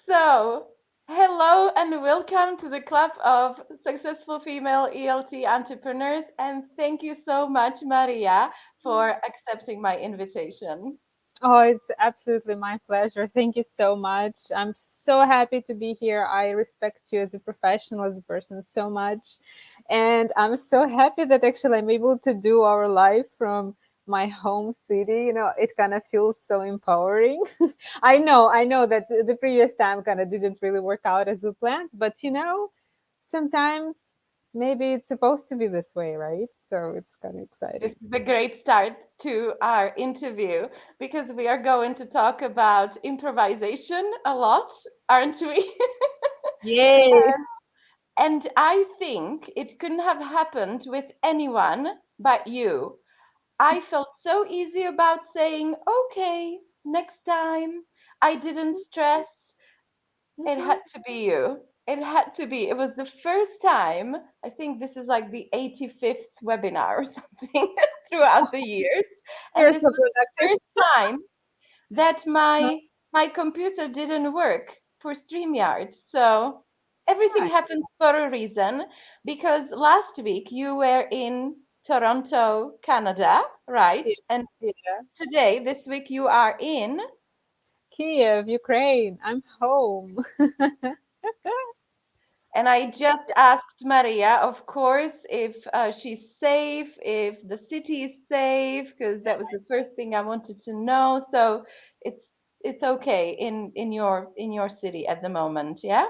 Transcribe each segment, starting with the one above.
So, hello and welcome to the Club of Successful Female ELT Entrepreneurs. And thank you so much, Maria, for accepting my invitation. Oh, it's absolutely my pleasure. Thank you so much. I'm so happy to be here. I respect you as a professional, as a person so much. And I'm so happy that actually I'm able to do our live from my home city. It kind of feels so empowering. I know that the previous time kind of didn't really work out as we planned, but sometimes maybe it's supposed to be this way, right? So it's kind of This exciting. is a great start to our interview because we are going to talk about improvisation a lot, aren't we? Yay! And I think it couldn't have happened with anyone but you. I felt so easy about saying, okay, next time. I didn't stress. It had to be you. It had to be. It was the first time, I think this is like the 85th webinar or something throughout the years. And You're this so was the productive. first time that my computer didn't work for StreamYard. So everything Right. happens for a reason because last week you were in Toronto, Canada, right? Yeah. And Yeah. today, this week, you are in. Kiev, Ukraine. I'm home. And I just asked Maria, of course, if she's safe, if the city is safe, because that was the first thing I wanted to know. So it's it's okay in your city at the moment, yeah?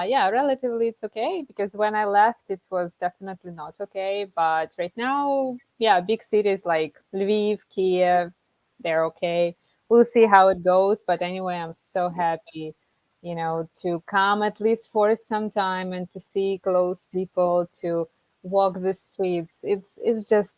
Yeah, relatively it's okay because when I left, it was definitely not okay. But right now, yeah, big cities like Lviv, Kiev, they're okay. We'll see how it goes. But anyway, I'm so happy, to come at least for some time and to see close people, to walk the streets. It's just,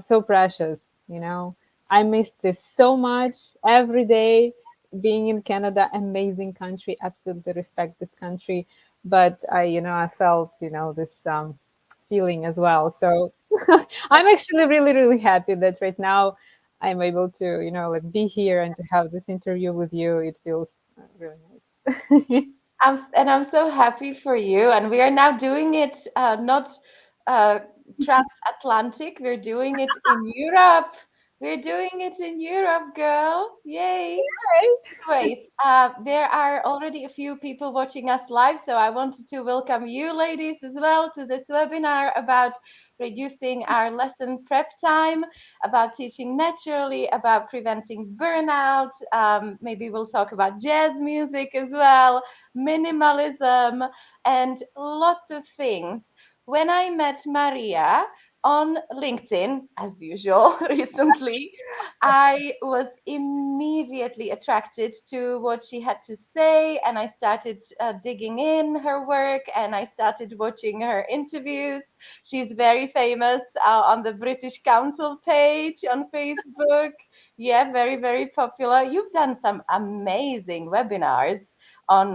so precious, you know. I miss this so much every day being in Canada, amazing country, absolutely respect this country. But I felt, this feeling as well. So I'm actually really, really happy that right now I'm able to, like be here and to have this interview with you. It feels really nice. I'm so happy for you. And we are now doing it not uh, transatlantic. We're doing it in Europe. We're doing it in Europe, girl. Yay. Great. There are already a few people watching us live, so I wanted to welcome you, ladies, as well to this webinar about reducing our lesson prep time, about teaching naturally, about preventing burnout. Maybe we'll talk about jazz music as well, minimalism, and lots of things. When I met Maria on LinkedIn, as usual, recently, I was immediately attracted to what she had to say, and I started digging in her work and I started watching her interviews. She's very famous on the British Council page on Facebook. Yeah, very, very popular. You've done some amazing webinars on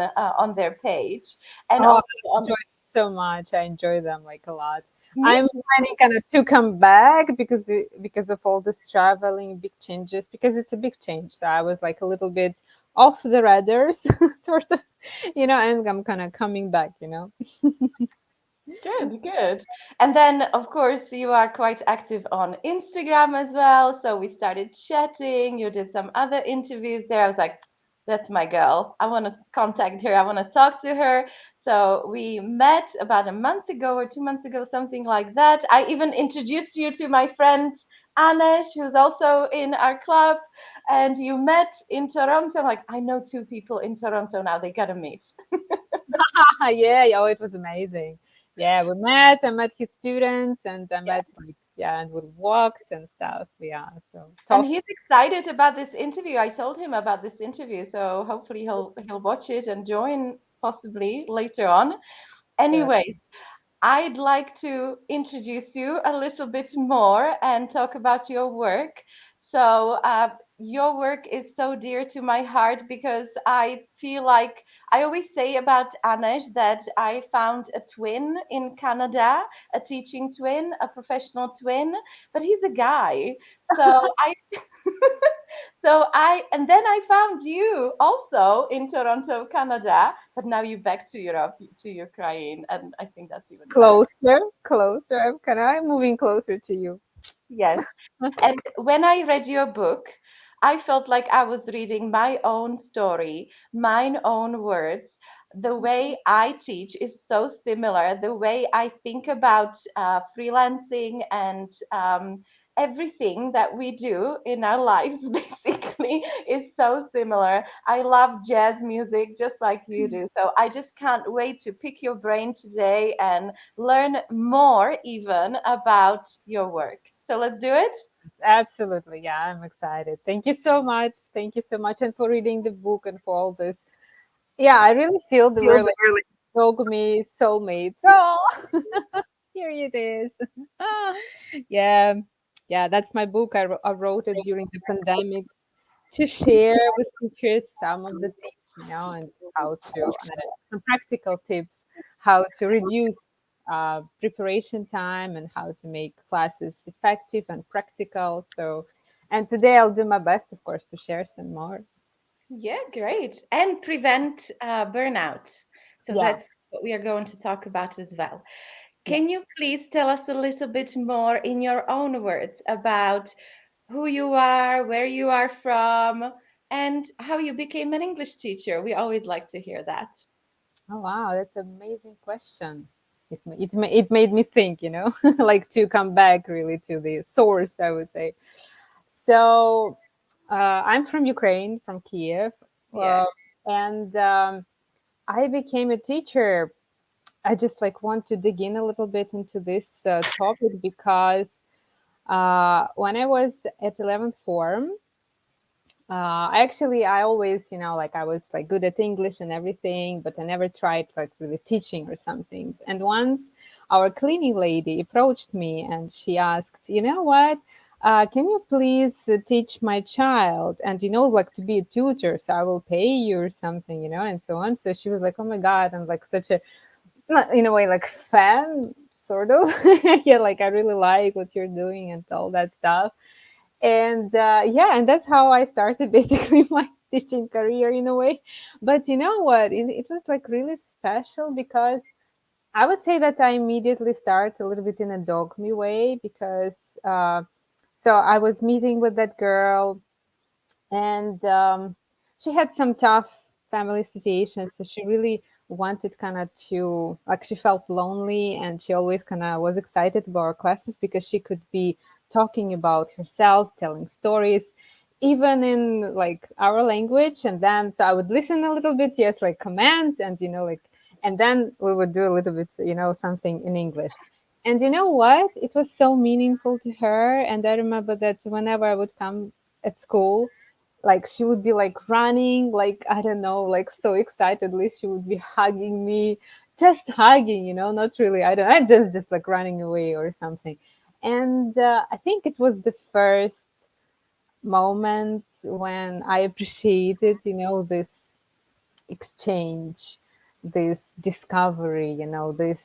their page, and Oh, also I on enjoy it so much. I enjoy them like a lot. me I'm too. planning kind of to come back because of all this traveling, big changes. Because it's a big change, so I was like a little bit off the radars, sort of, and I'm kind of coming back. Good, good. And then, of course, you are quite active on Instagram as well. So we started chatting. You did some other interviews there. I was like, that's my girl. I want to contact her. I want to talk to her. So we met about a month ago or 2 months ago, something like that. I even introduced you to my friend Anesh, who's also in our club. And you met in Toronto. I'm like, I know two people in Toronto now. They got to meet. Yeah, oh, it was amazing. Yeah, we met. I met his students, and I met like and we walked and stuff. Yeah, so And talked. he's excited about this interview. I told him about this interview, so hopefully he'll watch it and join possibly later on. Anyways, I'd like to introduce you a little bit more and talk about your work. So, your work is so dear to my heart because I feel like I always say about Anesh that I found a twin in Canada, a teaching twin, a professional twin, but he's a guy. So I So and then I found you also in Toronto, Canada, but now you're back to Europe, to Ukraine, and I think that's even better. Closer, closer. I'm moving closer to you. Yes. And when I read your book, I felt like I was reading my own story, mine own words. The way I teach is so similar. The way I think about freelancing and everything that we do in our lives basically is so similar. I love jazz music just like you do. So I just can't wait to pick your brain today and learn more even about your work. So let's do it. Absolutely. Yeah, I'm excited. Thank you so much. Thank you so much. And for reading the book and for all this. Yeah, I really feel that we're like dogmy soulmates. Oh, here it is. Yeah. Yeah, that's my book. I wrote it during the pandemic to share with teachers some of the tips, and how to, some practical tips, how to reduce preparation time and how to make classes effective and practical. So, and today I'll do my best, of course, to share some more. Yeah, great. And prevent burnout. So Yeah. that's what we are going to talk about as well. Yeah. Can you please tell us a little bit more in your own words about who you are, where you are from, and how you became an English teacher? We always like to hear that. Oh wow, that's an amazing question. It made me think, like to come back really to the source, I would say. So I'm from Ukraine, from Kiev, Yeah. and I became a teacher. I just like want to dig in a little bit into this topic because when I was at 11th form, I always, like I was like good at English and everything, but I never tried like really teaching or something. And once our cleaning lady approached me and she asked, you know what? Can you please teach my child? And like to be a tutor, so I will pay you or something, and so on. So she was like, "Oh my God, I'm like such a, not in a way like fan, sort of." Yeah, like I really like what you're doing and all that stuff. And yeah, and that's how I started basically my teaching career in a way. But you know what, it was like really special because I would say that I immediately start a little bit in a dogmy way because so I was meeting with that girl, and she had some tough family situations, so she really wanted kind of to, like, she felt lonely, and she always kind of was excited about our classes because she could be talking about herself, telling stories, even in like our language. And then so I would listen a little bit, yes, like commands, and like, and then we would do a little bit, something in English. And you know what, it was so meaningful to her. And I remember that whenever I would come at school, like she would be like running, like I don't know, like so excitedly she would be hugging me, just hugging, not really, I just like running away or something. And I think it was the first moment when I appreciated, this exchange, this discovery, this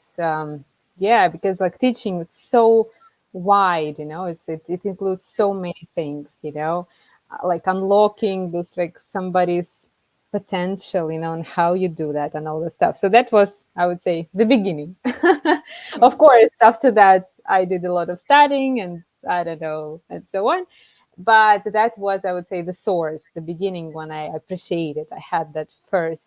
yeah, because like teaching is so wide, it includes so many things, like unlocking this like somebody's potential, and how you do that and all the stuff. So that was, I would say, the beginning. Of course, after that I did a lot of studying and I don't know and so on, but that was, I would say, the source, the beginning, when I appreciated, I had that first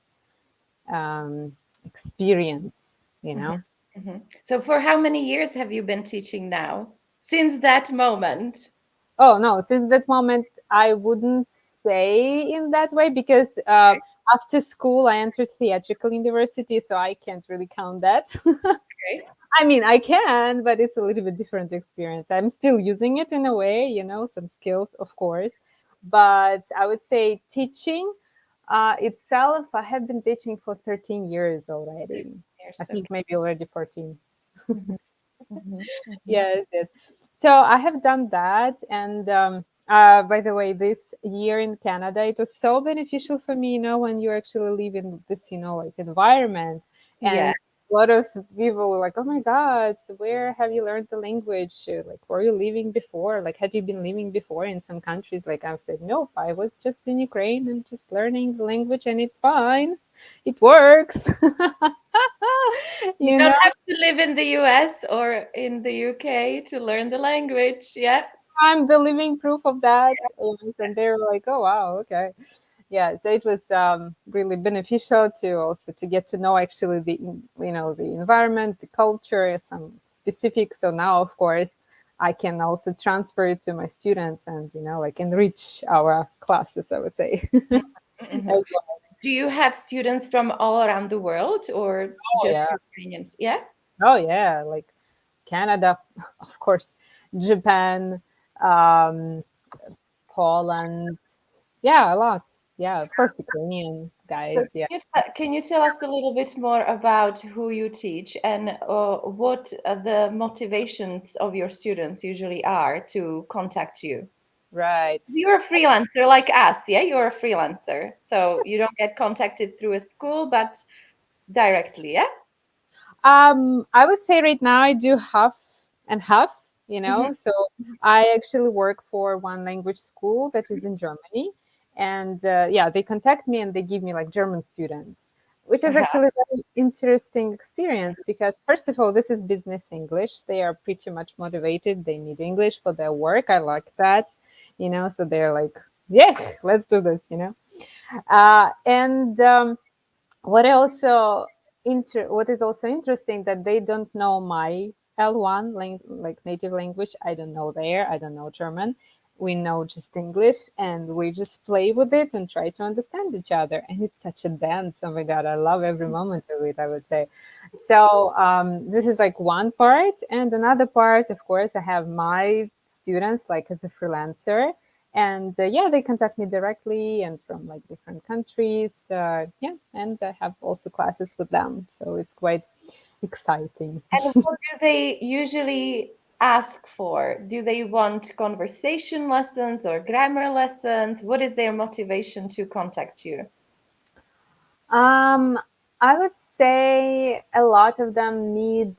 experience, you Mhm, know. mhm. So for how many years have you been teaching now? Since that moment? Oh no, since that moment I wouldn't say in that way because after school I entered theatrical university, so I can't really count that. Okay. I mean, I can, but it's a little bit different experience. I'm still using it in a way, some skills, of course. But I would say teaching itself, I have been teaching for 13 years already. Years, I think okay. maybe already 14. Mhm, mhm, mhm. Yes, yes. So I have done that. And by the way, this year in Canada, it was so beneficial for me, when you actually live in this, like environment. Yeah. a lot of people were like, "Oh my God, so where have you learned the language? Like, were you living before? Like, had you been living before in some countries?" Like, I said, "Nope, I was just in Ukraine and just learning the language, and it's fine. It works." You You don't know, have to live in the US or in the UK to learn the language. Yeah. I'm the living proof of that. Yes, and they were like, "Oh wow, okay." Yeah, so it was really beneficial to also to get to know actually the the environment, the culture, some specifics. So now, of course, I can also transfer it to my students and like enrich our classes, I would say. Mhm. As well. Do you have students from all around the world or Oh just yeah, Ukrainians? Yeah. oh yeah, like Canada, of course, Japan, um, Poland. Yeah, a lot. Yeah, of course, Ukrainian So guys. Yeah. can you tell us a little bit more about who you teach and what the motivations of your students usually are to contact you? Right. You're a freelancer like us, yeah? You're a freelancer. So you don't get contacted through a school, but directly, yeah? I would say right now I do half and half, Hmm. So I actually work for one language school that is in Germany. And yeah, they contact me and they give me like German students, which is Uh-huh. actually a very interesting experience because, first of all, this is business English. They are pretty much motivated. They need English for their work. I like that, so they're like, yeah, let's do this, and what is also interesting that they don't know my L1 like native language. I don't know there. I don't know German. We know just English, and we just play with it and try to understand each other. And it's such a dance. Oh my god, I love every moment of it. I would say. So this is like one part, and another part, of course, I have my students like as a freelancer, and yeah, they contact me directly and from like different countries. Yeah, and I have also classes with them, so it's quite exciting. And what do they usually ask for? Do they want conversation lessons or grammar lessons? What is their motivation to contact you? um I would say a lot of them need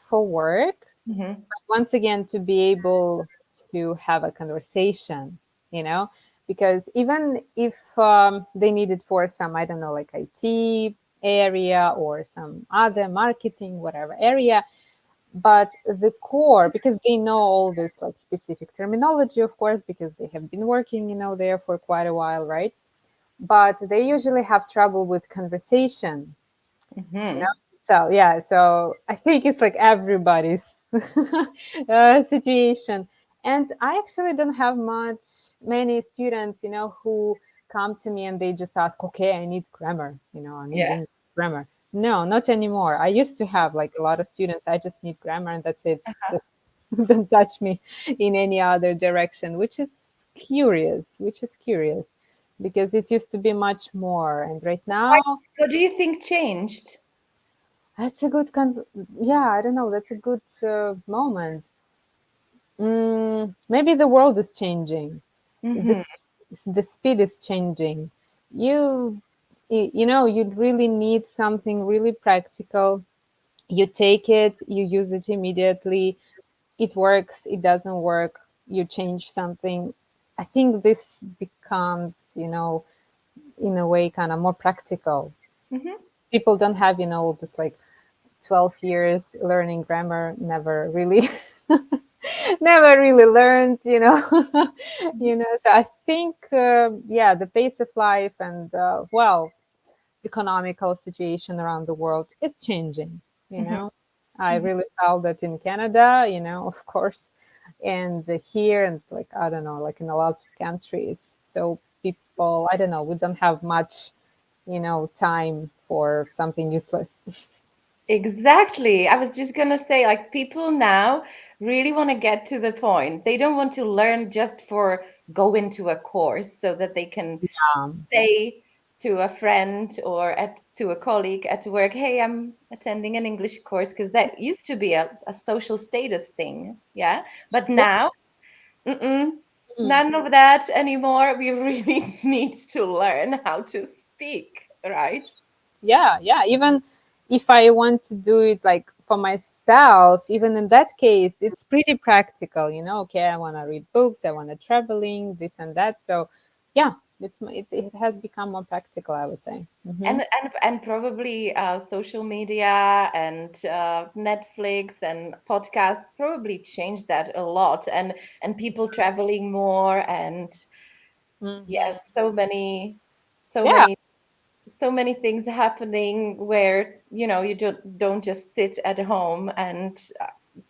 for work, Hmm. once again to be able to have a conversation, you know because even if they need it for some, I don't know, like IT area or some other marketing whatever area, but the core, because they know all this like specific terminology, of course, because they have been working there for quite a while, right? But they usually have trouble with conversation, you know Hmm. so yeah, so I think it's like everybody's situation. And I actually don't have many students who come to me and they just ask, okay, I need grammar, I need Yeah. English grammar. No, not anymore. I used to have like a lot of students, I just need grammar and that's it. Uh-huh. Just don't touch me in any other direction, which is curious because it used to be much more, and right Why, now what do you think changed? that's a good yeah, I don't know. That's a good moment. Maybe the world is changing. The Hmm. the speed is changing. You you really need something really practical. You take it, you use it immediately. It works, it doesn't work, you change something. I think this becomes, in a way kind of more practical. Hmm. People don't have, this like 12 years learning grammar, never really learned, so I think yeah, the pace of life and well, economical situation around the world is changing, you Hmm. know I really felt that in Canada, of course, and here, and like, I don't know, like in a lot of countries. So people, I don't know, we don't have much time for something useless. Exactly. I was just gonna say, like, people now really want to get to the point. They don't want to learn just for go into a course so that they can say to a friend or to a colleague at work, "Hey, I'm attending an English course," because that used to be a social status thing. Yeah. But Yeah. now, mm-mm, Mm. none of that anymore. We really need to learn how to speak, right? Yeah, yeah. Even if I want to do it like for myself, even in that case, it's pretty practical, you know. Okay, I want to read books, I want to traveling, this and that. So, yeah, it has become more practical, I would say. Hmm. And probably social media and Netflix and podcasts probably changed that a lot, and people traveling more, and yes, Hmm. so Yeah, many so many things happening where you don't just sit at home and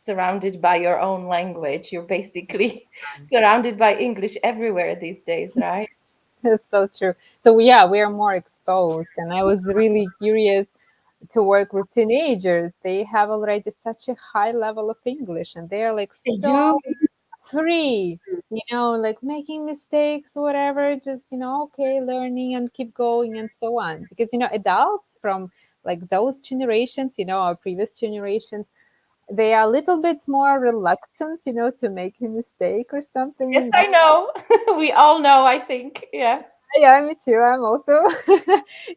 surrounded by your own language. You're basically surrounded by English everywhere these days, right? that's so true. So yeah, we are more exposed, and I was really curious to work with teenagers. They have already such a high level of English, and they are like They so do. free, like making mistakes, whatever, just, okay, learning and keep going and so on. Because, adults from like those generations, our previous generations, they are a little bit more reluctant, to make a mistake or Yes, something. I know. We all know, I think. Yeah. Yeah, me too. I'm also,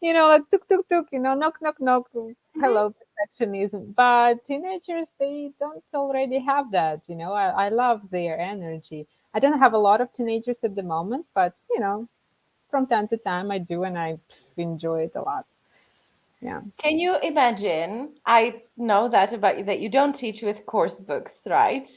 like tuk tuk tuk, knock knock knock. Mhm. Hello, perfectionism. But teenagers, they don't already have that. I love their energy. I don't have a lot of teenagers at the moment, but from time to time I do, and I enjoy it a lot. Yeah. Can you imagine? I know that about you, that you don't teach with course books, right?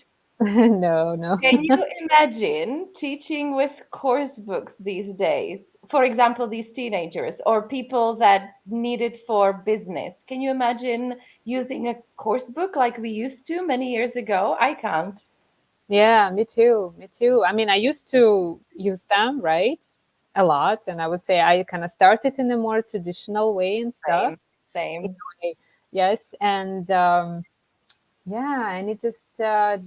No, no. Can you imagine teaching with course books these days? For example, these teenagers or people that need it for business. Can you imagine using a course book like we used to many years ago? I can't. Yeah, me too. Me too. I mean, I used to use them, right? A lot, and I would say I kind of started in a more traditional way and stuff. Same, same. Yes, and yeah, and it just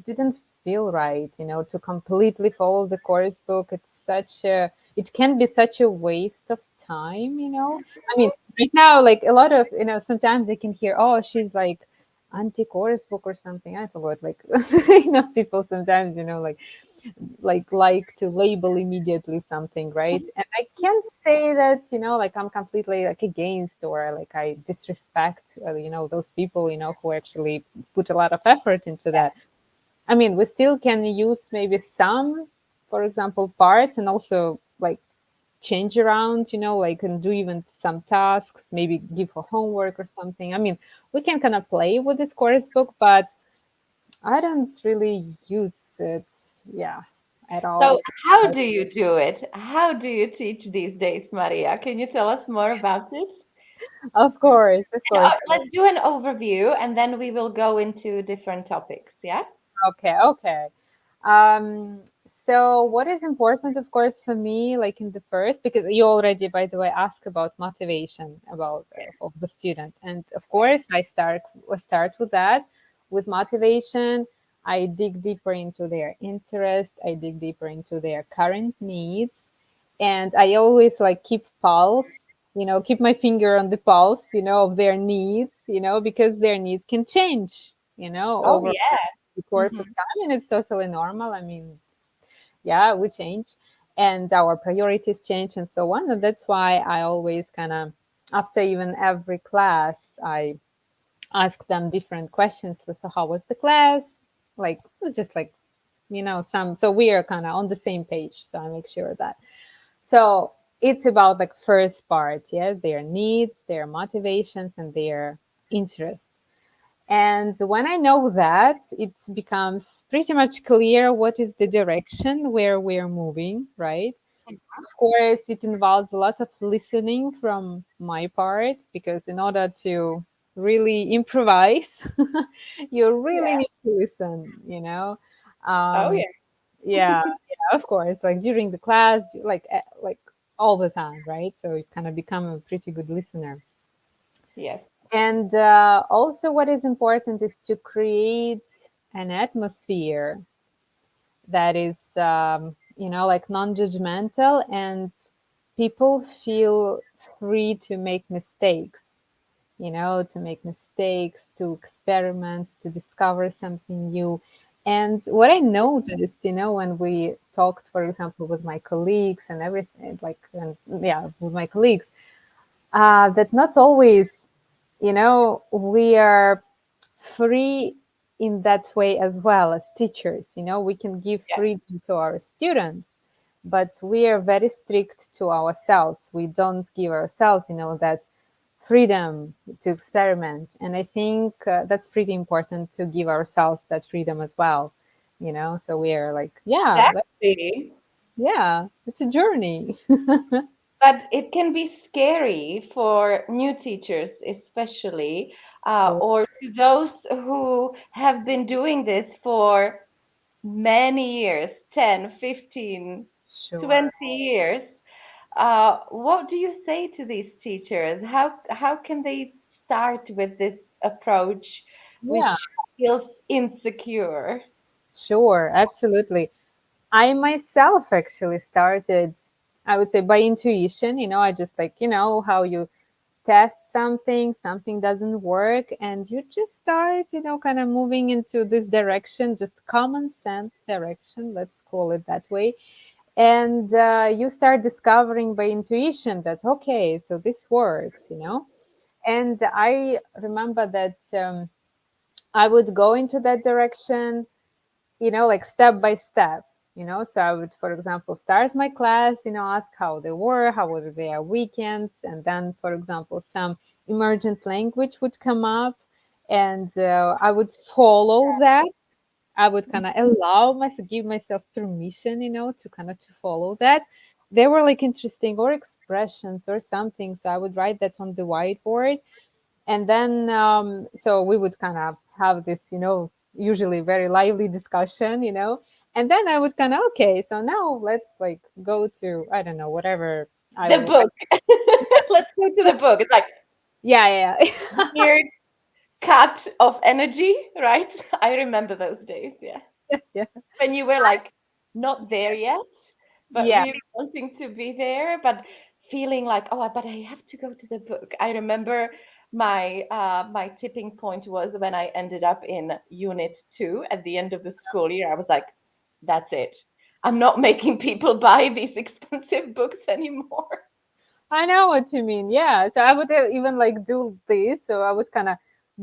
didn't feel right, to completely follow the course book. It can be such a waste of time. I mean, right now, like a lot of, sometimes I can hear, oh, she's like anti-course book or something. I forgot, like, people sometimes, like to label immediately something, right? And I can't say that, like I'm completely like against, or like I disrespect those people, who actually put a lot of effort into that. I mean, we still can use maybe some, for example, parts, and also like change around, like and do even some tasks, maybe give a homework or something. I mean, we can kind of play with this course book, but I don't really use it, yeah, at So, all. how do you do it? How do you teach these days, Maria? Can you tell us more about it? Of course, of And, course. let's do an overview and then we will go into different topics. Yeah? Okay, okay. Um, so what is important, of course, for me, like in the first, because you already, by the way, asked about motivation about of the student, and of course, I start with that, with motivation. I dig deeper into their interest. I dig deeper into their current needs, and I always like keep pulse. Keep my finger on the pulse, of their needs, because their needs can change, Oh, over yeah. the course Hmm. of time, and it's totally normal. I mean, yeah, we change, and our priorities change and so on, and that's why I always kind of, after even every class, I ask them different questions. So how was the class? Like, just like, some, so we are kind of on the same page, so I make sure of that. So it's about like first part, yes, their needs, their motivations, and their interests. And when I know that, it becomes pretty much clear what is the direction where we're moving, right? Of course, it involves a lot of listening from my part, because in order to really improvise, you really Yeah. need to listen. Oh, Um, yeah. yeah, yeah, of course, like during the class, like all the time, right? So you kind of become a pretty good listener. Yes. And also, what is important is to create an atmosphere that is, like non-judgmental, and people feel free to make mistakes. To make mistakes, to experiment, to discover something new. And what I noticed, when we talked, for example, with my colleagues and everything, like, and, yeah, with my colleagues, that not always we are free in that way as well as teachers. We can give Yes, freedom to our students, but we are very strict to ourselves. We don't give ourselves, that freedom to experiment. And I think that's pretty important to give ourselves that freedom as well. So we are like, yeah, exactly. yeah, it's a journey. But it can be scary for new teachers, especially, Oh, or to those who have been doing this for many years, 10, 15, sure. 20 years. What do you say to these teachers? How can they start with this approach, Yeah, which feels insecure? sure, absolutely. I myself actually started, I would say, by intuition. I just like, how you test something, something doesn't work, and you just start, kind of moving into this direction, just common sense direction, let's call it that way. And you start discovering by intuition that, okay, so this works. And I remember that I would go into that direction, like step by step. So I would, for example, start my class, ask how they were, how were their weekends, and then, for example, some emergent language would come up, and I would follow that. I would kind of allow myself, give myself permission, to kind of to follow that. They were like interesting or expressions or something, so I would write that on the whiteboard, and then so we would kind of have this usually very lively discussion, and then I would kind of, okay, so now let's like go to, I don't know, whatever I The would. book. Let's go to the book. It's like Yeah, yeah. weird cut of energy, right? I remember those days, yeah. Yeah, When you were like not there yet, but yeah, really wanting to be there, but feeling like, oh, but I have to go to the book. I remember my tipping point was when I ended up in unit 2 at the end of the school year. I was like, that's it. I'm not making people buy these expensive books anymore. I know what you mean. Yeah, so I would even like do this, so I would kind of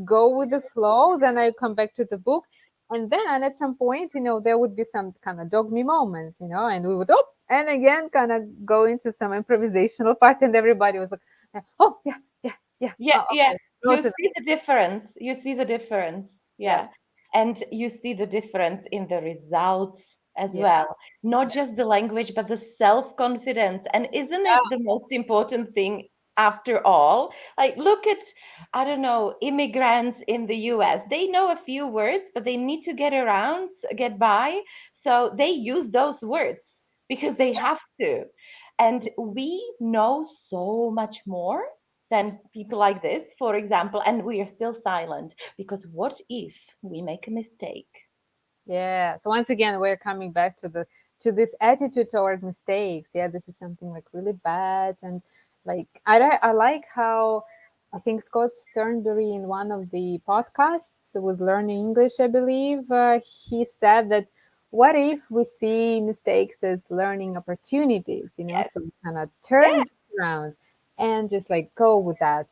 go with the flow, then I come back to the book, and then at some point, there would be some kind of dogme moment, and we would, oh, and again kind of go into some improvisational part, and everybody was like, oh yeah, yeah, yeah, Yeah, oh, yeah. okay, go You to see the difference. You see the difference. yeah, Yeah. And you see the difference in the results as yeah, well. Not yeah, just the language, but the self-confidence. And isn't yeah, it the most important thing after all? Like, look at, I don't know, immigrants in the US. They know a few words, but they need to get around, get by. So they use those words because they have to. And we know so much more than people like this, for example, and we are still silent because what if we make a mistake? yeah. So once again, we're coming back to this attitude toward mistakes. Yeah, this is something like really bad, and like I like how I think Scott Sternberry in one of the podcasts with Learning English, I believe, he said that what if we see mistakes as learning opportunities? Yes. So we kind of Yeah, turn this around and just like go with that.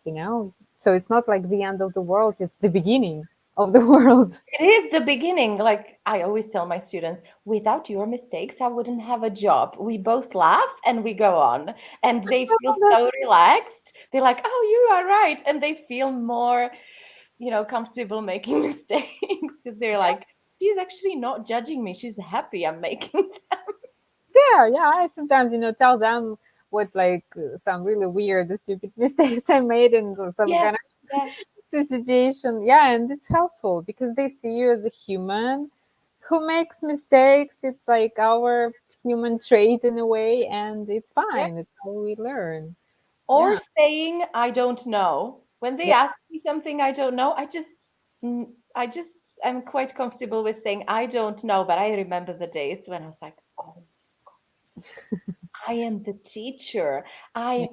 So it's not like the end of the world; it's the beginning of the world. it is the beginning. Like I always tell my students, without your mistakes, I wouldn't have a job. We both laugh and we go on, and they feel so relaxed. They're like, oh, you are right. And they feel more, comfortable making mistakes because they're like, she's actually not judging me. She's happy I'm making. Yeah, yeah. I sometimes, tell them what like some really weird, stupid mistakes I made in some Yes, kind yes, of situation. Yeah, and it's helpful because they see you as a human who makes mistakes. It's like our human trait in a way, and it's yes. fine. It's how we learn. Or Yeah, saying I don't know. When they yeah, ask me something I don't know, I just am quite comfortable with saying I don't know, but I remember the days when I was like, oh, I am the teacher. yeah, I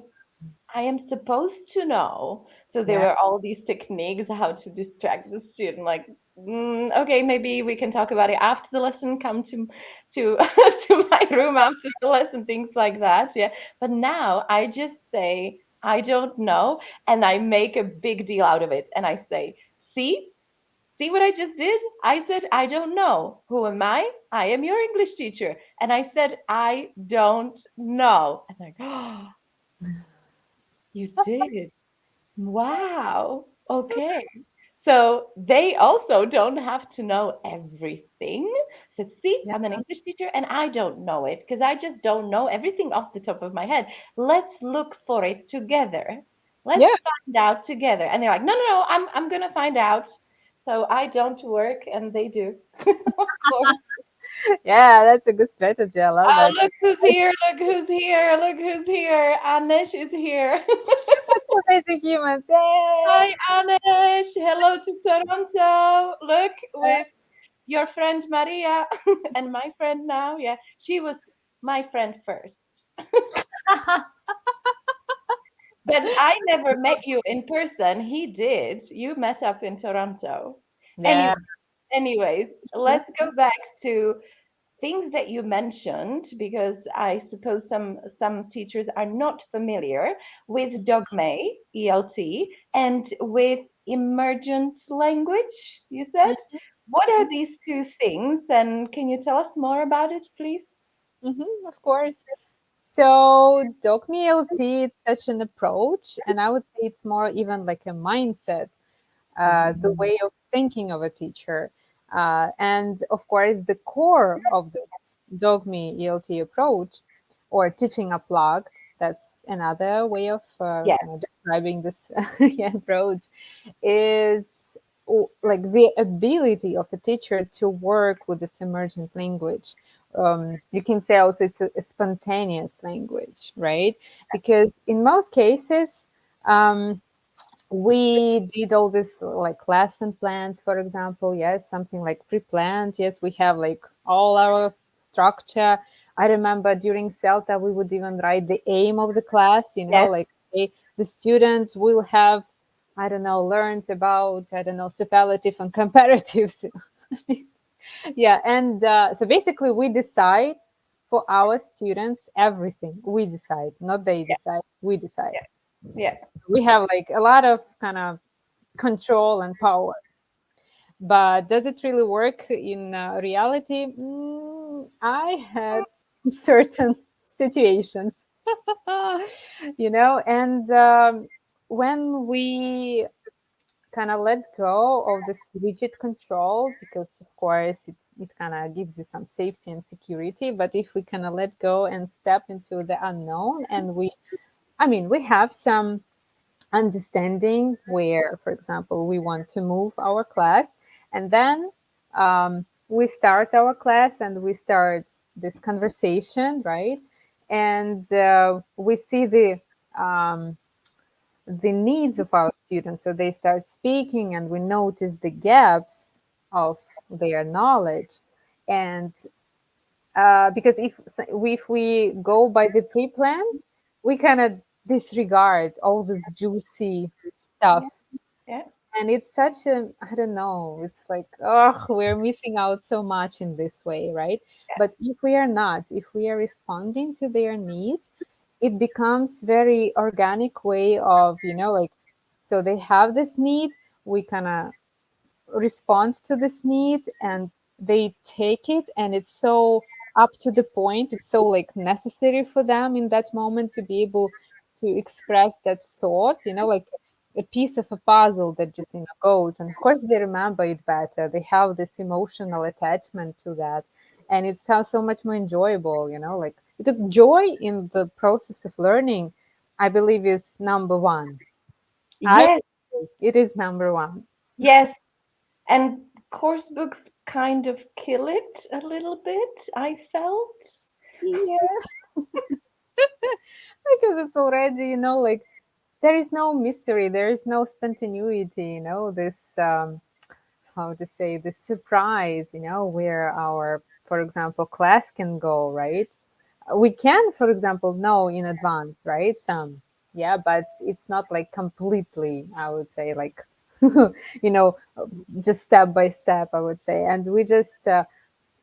I am supposed to know. So there yeah. were all these techniques how to distract the student. Like, okay, maybe we can talk about it after the lesson. Come to to my room after the lesson, things like that. Yeah. But now I just say I don't know. And I make a big deal out of it. And I say, see, see what I just did? I said, I don't know. Who am I? I am your English teacher. And I said, I don't know. And I go, oh, you did. Wow. Okay. So they also don't have to know everything. So, see, Yeah. I'm an English teacher and I don't know it because I just don't know everything off the top of my head. Let's look for it together. Let's Yeah. find out together. And they're like, no, no, no, I'm gonna find out. So I don't work and they do. Of course. Yeah, that's a good strategy. I love Oh, that. look who's here, look who's here, look who's here. Anish is here. So basic humans. Yay! Hi, Anish. Hello to Toronto. Look, with your friend Maria and my friend now. Yeah, she was my friend first. But I never met you in person. He did. You met up in Toronto. Yeah. Anyway, anyways, let's go back to things that you mentioned because I suppose some teachers are not familiar with dogme ELT and with emergent language. You said, what are these two things, and can you tell us more about it, please? Of course. So, Dokmi LT is such an approach, and I would say it's more even like a mindset, the Mhm. way of thinking of a teacher. And of course, the core of this Dogme ELT approach or teaching unplugged, that's another way of Yes, describing this yeah, approach, is like the ability of a teacher to work with this emergent language. You can say also it's a spontaneous language, right? Because in most cases, um, we did all this like lesson plans, for example. Yes, something like pre-planned. Yes, we have like all our structure. I remember during Celta, we would even write the aim of the class, yes, like the students will have, I don't know, learned about, I don't know, superlative and comparatives. Yeah, and so basically we decide for our students everything. We decide, not they yes, decide, we decide. yes, yes, We have like a lot of kind of control and power. But does it really work in reality? I had certain situations, and when we kind of let go of this rigid control, because of course it kind of gives you some safety and security, but if we kind of let go and step into the unknown, and we have some understanding where, for example, we want to move our class, and then we start our class and we start this conversation, right? And we see the needs of our students, so they start speaking, and we notice the gaps of their knowledge. And because if we go by the pre-plans, we kind of disregard all this juicy stuff, yeah, yeah, and it's such a, I don't know, it's like, oh, we're missing out so much in this way, right? But if we are responding to their needs, it becomes very organic way of, like, so they have this need, we kind of response to this need, and they take it, and it's so up to the point, it's so like necessary for them in that moment to be able to express that thought, like a piece of a puzzle that just goes, and of course they remember it better, they have this emotional attachment to that, and it's so much more enjoyable, like, because joy in the process of learning, I believe, is number one. I yes, It is number one. yes. And course books kind of kill it a little bit, I felt. Yeah, because it's already, like, there is no mystery, there is no spontaneity, this how to say, this surprise, where our, for example, class can go, right? We can, for example, know in advance, right? Some, yeah, but it's not like completely, I would say, like, you know, just step by step, I would say. And we just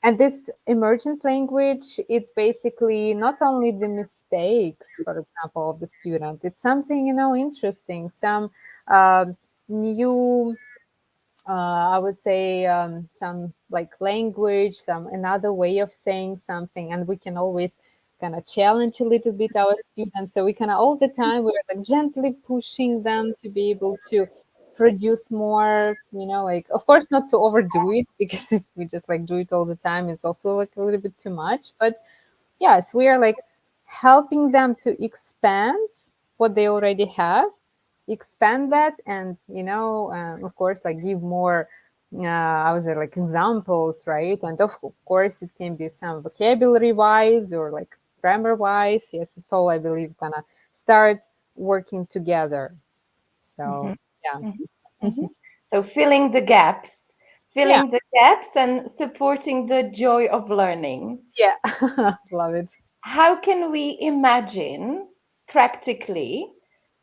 And this emergent language, it's basically not only the mistakes, for example, of the student, it's something, interesting, some new, I would say, some like language, some another way of saying something, and we can always kind of challenge a little bit our students. So we kind of all the time we're like gently pushing them to be able to produce more. Like of course not to overdo it because if we just like do it all the time, it's also like a little bit too much. But yes, we are like helping them to expand what they already have, expand that, and of course like give more, I would say, like examples, right? And of course it can be some vocabulary wise or like grammar wise. Yes, it's all, I believe, gonna start working together. So Mhm, yeah. mhm, mhm. So Yeah. filling the gaps and supporting the joy of learning. Yeah. Love it. How can we imagine practically?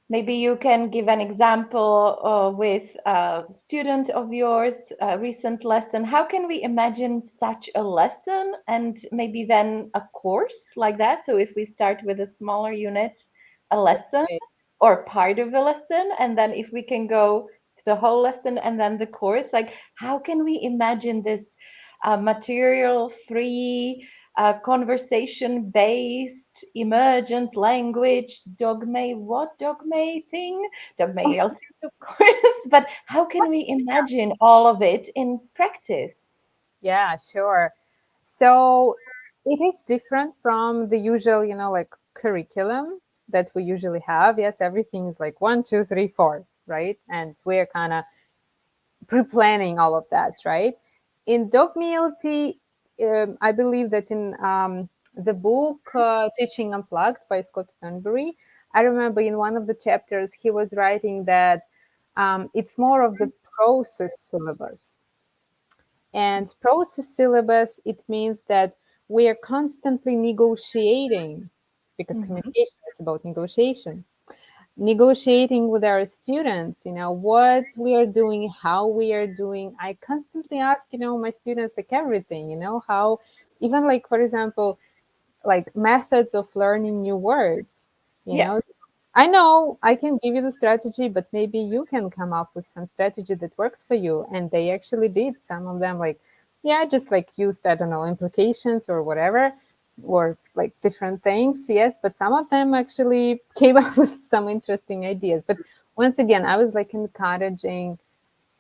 Maybe you can give an example with a student of yours, a recent lesson. How can we imagine such a lesson and maybe then a course like that? So if we start with a smaller unit, a lesson Okay. or part of a lesson, and then if we can go to the whole lesson and then the course, like how can we imagine this material free, conversation based, emergent language, dogme thing? Dogme also, of course, but how can we imagine all of it in practice? Yeah, sure. So it is different from the usual, like curriculum that we usually have. Yes, everything is like one, two, three, four, right? And we're kind of pre-planning all of that, right? In Dog Mealty, I believe that in the book Teaching Unplugged by Scott Thornbury, I remember in one of the chapters he was writing that it's more of the process syllabus. And process syllabus, it means that we are constantly negotiating because Mhm. communication is about negotiation. Negotiating with our students, what we are doing, how we are doing. I constantly ask, my students like everything, how even like, for example, like methods of learning new words, you Yeah. know. I know I can give you the strategy, but maybe you can come up with some strategy that works for you. And they actually did. Some of them, like, yeah, just like used, I don't know, implications or whatever, or like different things. Yes, but some of them actually came up with some interesting ideas. But once again, I was like encouraging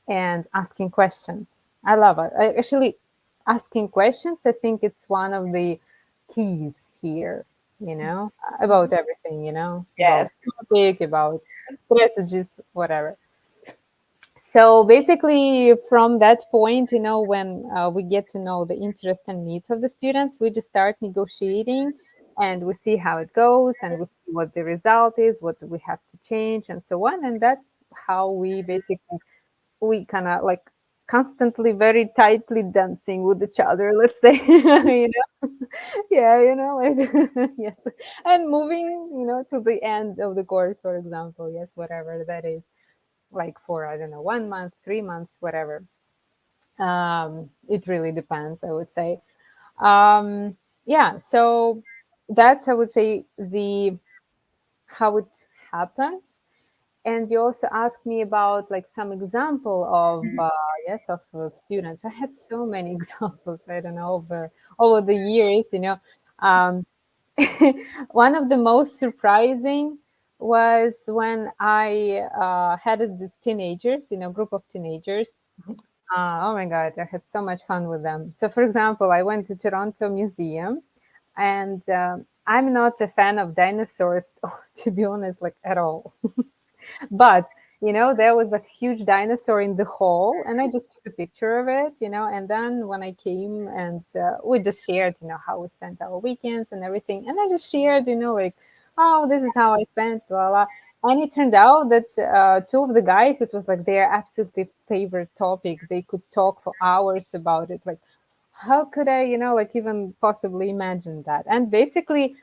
and asking questions. I love it. Actually, asking questions, I think it's one of the keys here, about everything, about Yes. topic, about strategies, whatever. So basically, from that point, when we get to know the interest and needs of the students, we just start negotiating and we see how it goes and we see what the result is, what we have to change, and so on. And that's how we kind of like constantly very tightly dancing with each other, let's say. Yeah, like yes, and moving, to the end of the course, for example. Yes, whatever that is, like for, I don't know, 1 month, 3 months, whatever. It really depends, I would say. Yeah, so that's, I would say, the how it happens. And you also asked me about like some example of yes, of students. I had so many examples. I don't know, over the years. Um, one of the most surprising was when I had this teenagers, group of teenagers. Oh my God, I had so much fun with them. So, for example, I went to Toronto Museum, and I'm not a fan of dinosaurs, to be honest, like at all. But there was a huge dinosaur in the hall, and I just took a picture of it, and then when I came and we just shared, how we spent our weekends and everything. And I just shared, like, oh, this is how I spent, blah, blah. And it turned out that two of the guys, it was like their absolutely favorite topic. They could talk for hours about it. Like, how could I, like even possibly imagine that? And basically,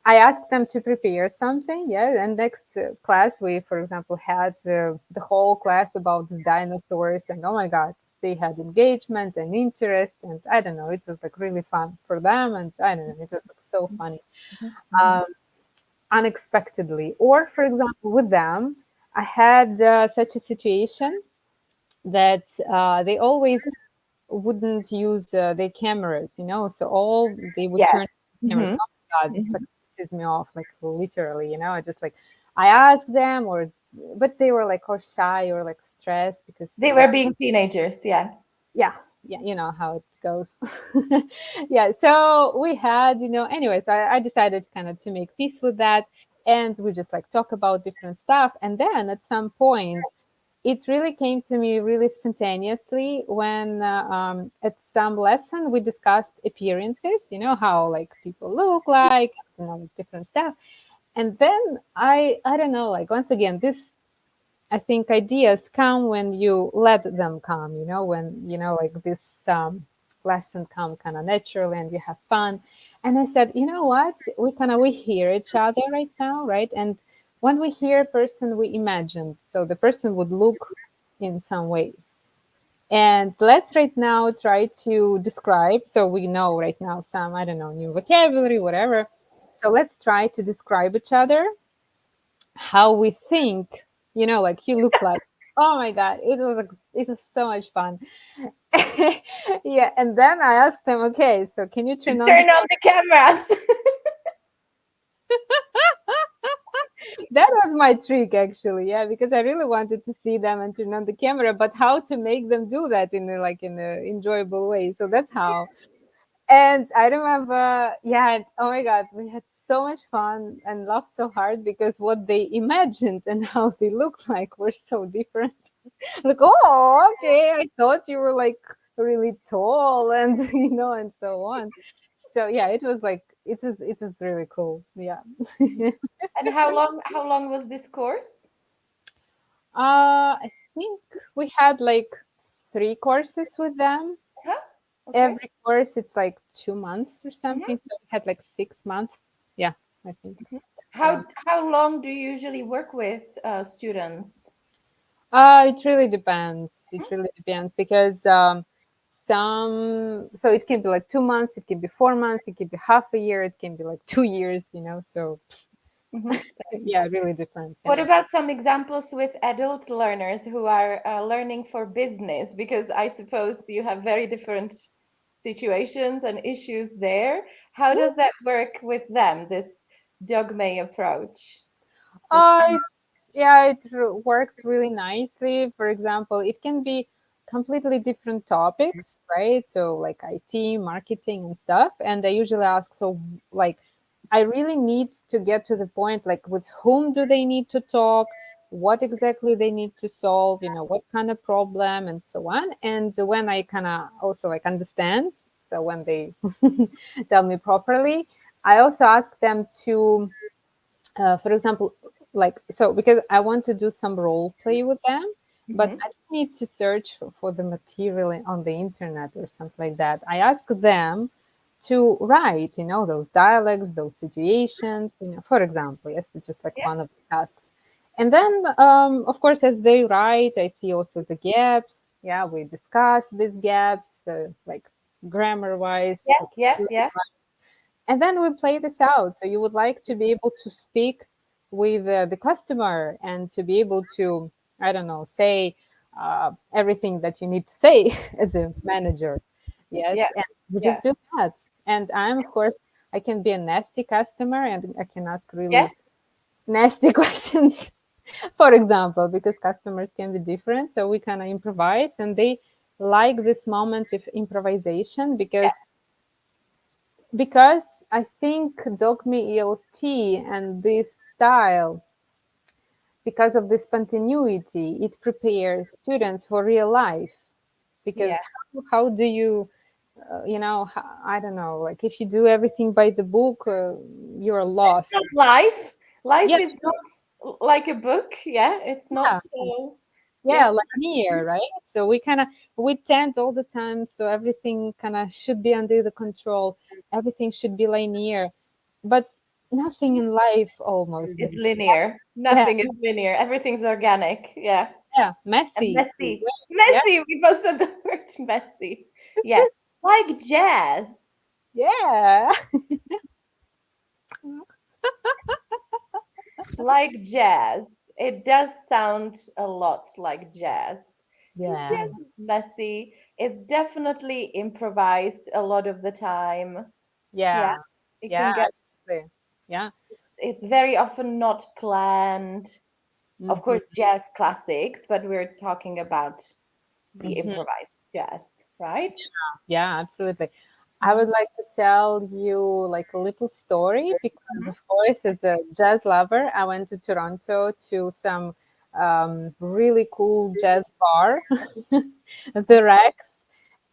I asked them to prepare something, yeah. And next class, we, for example, had the whole class about the dinosaurs, and oh my God. they had engagement and interest, and I don't know, it was like really fun for them, and I don't know, it was like so funny. Mhm. Mhm. Um, Unexpectedly, or for example, with them, I had such a situation that they always wouldn't use their cameras, so all they would Yes. turn cameras. Mhm. Oh my God, this like Mhm. pisses me off, like literally, I just like I asked them, but they were like or shy or like stressed because They were being teenagers, yeah. yeah, yeah, you know how it goes. Yeah, so we had, anyways, I decided kind of to make peace with that, and we just like talk about different stuff, and then at some point it really came to me really spontaneously when at some lesson we discussed appearances, how like people look like, different stuff. And then I don't know, like once again, this I think ideas come when you let them come, when like this lesson come kind of naturally and you have fun. And I said, you know what, we hear each other right now, right? And when we hear a person we imagine, so the person would look in some way. And let's right now try to describe, so we know right now some, I don't know, new vocabulary, whatever. So let's try to describe each other how we think, like you look like. Oh my God, it was so much fun. Yeah, and then I asked them, okay, so can you To turn on the turn on the camera. that was my trick actually, yeah, because I really wanted to see them and turn on the camera, but how to make them do that in a enjoyable way. So that's how. And I remember, yeah, and oh my God, we had so much fun and laughed so hard because what they imagined and how they looked like were so different. Like, oh, okay, I thought you were like really tall and and so on. So yeah, it was really cool. Yeah. And how long was this course? I think we had like 3 courses with them. Huh? Okay. Every course it's like 2 months or Mhm. something. So we had like 6 months. Yeah, I think. Mhm. Yeah. How long do you usually work with students? It really depends. It really depends because so it can be like 2 months, it can be 4 months, it can be half a year, it can be like 2 years. So Mhm. yeah, it really depends. What Yeah. about some examples with adult learners who are learning for business? Because I suppose you have very different situations and issues there. How does that work with them, this dogme approach? This, It's yeah, works really nicely. For example, it can be completely different topics, right? So like IT, marketing, and stuff. And I usually ask, so like, I really need to get to the point, like, with whom do they need to talk? What exactly they need to solve? What kind of problem, and so on. And when I kind of also like understand, so when they tell me properly, I also ask them to for example, like so because I want to do some role play with them, but Mhm. I don't need to search for the material on the internet or something like that. I ask them to write, those dialogues, those situations, for example, yes, it's just like Yeah, one of the tasks. And then, of course, as they write, I see also the gaps. Yeah, we discuss these gaps, like grammar wise, yeah, yeah, vocabulary, yeah, and then we play this out. So you would like to be able to speak with the customer and to be able to, I don't know, say everything that you need to say as a manager. Yes. yeah, And we yeah, just do that. And of course, I can be a nasty customer and I can ask yeah, really nasty questions, for example, because customers can be different. So we kind of improvise and they like this moment of improvisation because I think Dogme ELT and this style, because of this continuity, it prepares students for real life. Because yeah. how do you, I don't know, like if you do everything by the book, you're It's lost. not life. Life Yeah, is not like a book. Yeah, it's not. yeah, Yes. yeah, linear, right? So we tend all the time, so everything kind of should be under the control. Everything should be linear, but nothing in life almost It's is. linear. Yeah, Nothing is linear. Everything's organic. Yeah. Yeah, And messy. messy. Yeah, Messy. We both said the word messy. Yes. Like jazz. yeah, Like jazz. It does sound a lot like jazz. Because yeah, jazz is messy. It's definitely improvised a lot of the time. Yeah. yeah, It yeah, can get, absolutely. Yeah. it's very often not planned. Of Hmm. course, jazz classics, but we're talking about the Hmm. improvised jazz, right? Yeah, absolutely. I would Mhm. like to tell you like a little story because, Mhm. of course, as a jazz lover, I went to Toronto to some really cool jazz bar, the Rex,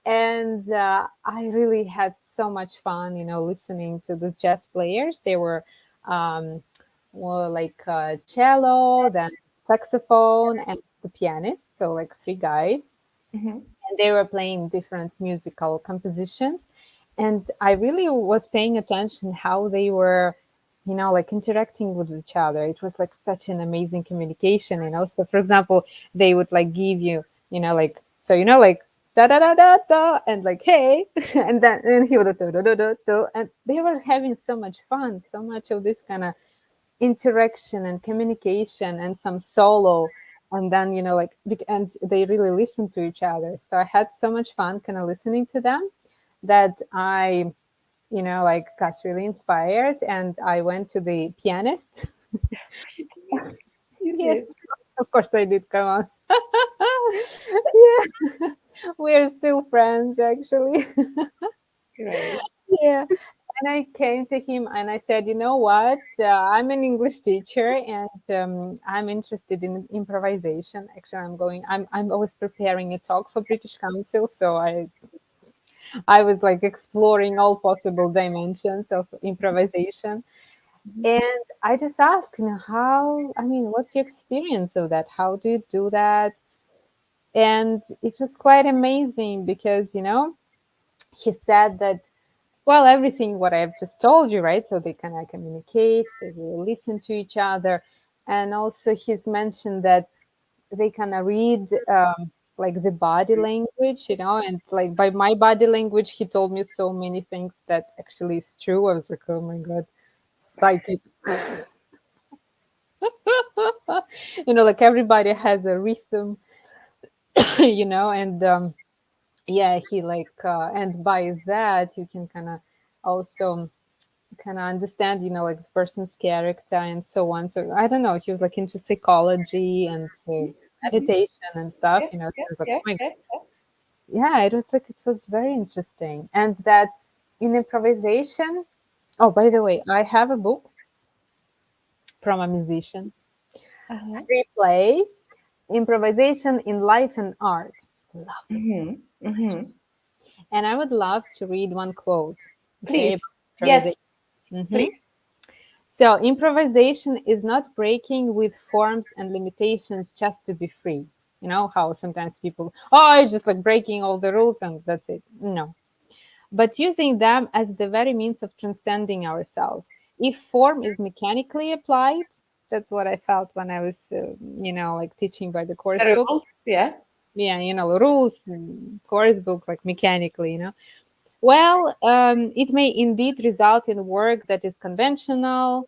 and I really had so much fun, listening to the jazz players. They were um, well, like cello, then saxophone, and the pianist. So like three guys, Mhm. and they were playing different musical compositions. And I really was paying attention how they were, like interacting with each other. It was like such an amazing communication. So for example, they would like give you, like, so like da da da da da, and like hey, and he would do do do do do, and they were having so much fun, so much of this kind of interaction and communication and some solo, and then like and they really listen to each other. So I had so much fun kind of listening to them that I like got really inspired, and I went to the pianist. You did. You Yes, did. of course I did, come on. Yeah, we're still friends actually. Great. Yeah. And I came to him and I said, you know what? I'm an English teacher, and I'm interested in improvisation. Actually, I'm always preparing a talk for British Council, so I was like exploring all possible dimensions of improvisation. Mhm. And I just asked, how, I mean, what's your experience of that? How do you do that? And it was quite amazing because, he said that, well, everything what I've just told you, right? So they kind of communicate, they will listen to each other. And also, he's mentioned that they kind of read like the body language, and like by my body language, he told me so many things that actually is true. I was like, oh my God, psychic. Like everybody has a rhythm, and yeah, he like, and by that, you can kind of also kind of understand, like the person's character and so on. So I don't know, he was like into psychology and Mhm. meditation and stuff. Yes, So yes, I was like, oh yes, my, yes. yeah, it was very interesting. And that in improvisation. Oh, by the way, I have a book from a musician. Uh-huh. Replay improvisation in life and art. Love the book. Mm-hmm. Mm-hmm. And I would love to read one quote. Okay, Please. about Yes, improvisation. Mhm. please. So, improvisation is not breaking with forms and limitations just to be free. You know how sometimes people, oh, it's just like breaking all the rules and that's it. No. But using them as the very means of transcending ourselves. If form is mechanically applied, that's what I felt when I was, like teaching by the course The book. rules, yeah. Yeah, rules, course book, like mechanically, Well, it may indeed result in work that is conventional,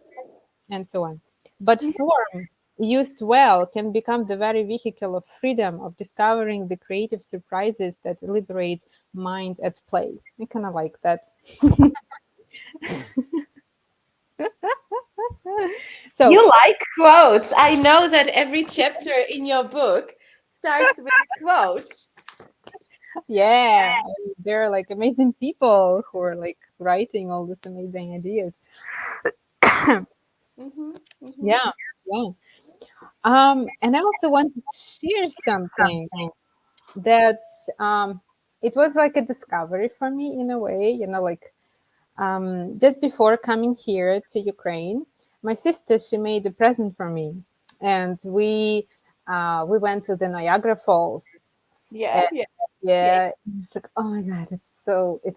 and so on. But Mhm. form, used well, can become the very vehicle of freedom, of discovering the creative surprises that liberate mind at play. I kind of like that. So, You like quotes. I know that every chapter in your book starts with a quote. yeah, there are like amazing people who are like writing all these amazing ideas. Mm-hmm. Mm-hmm. Yeah, yeah. And I also want to share something that it was like a discovery for me in a way, like just before coming here to Ukraine, my sister she made a present for me, and we went to the Niagara Falls. Yeah, And yeah, yeah. yeah, it's like oh my god, it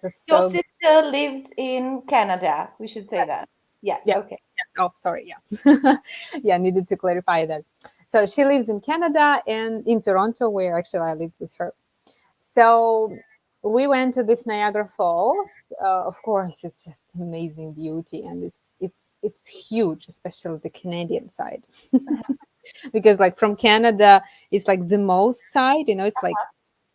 was Your so good. sister lives in Canada. We should say that. Yeah, Yeah, okay. yeah. Oh, sorry, yeah, yeah. Needed to clarify that. So she lives in Canada and in Toronto, where actually I live with her. So we went to this Niagara Falls. Of course, it's just amazing beauty, and it's huge, especially the Canadian side, because like from Canada, it's like the most side. It's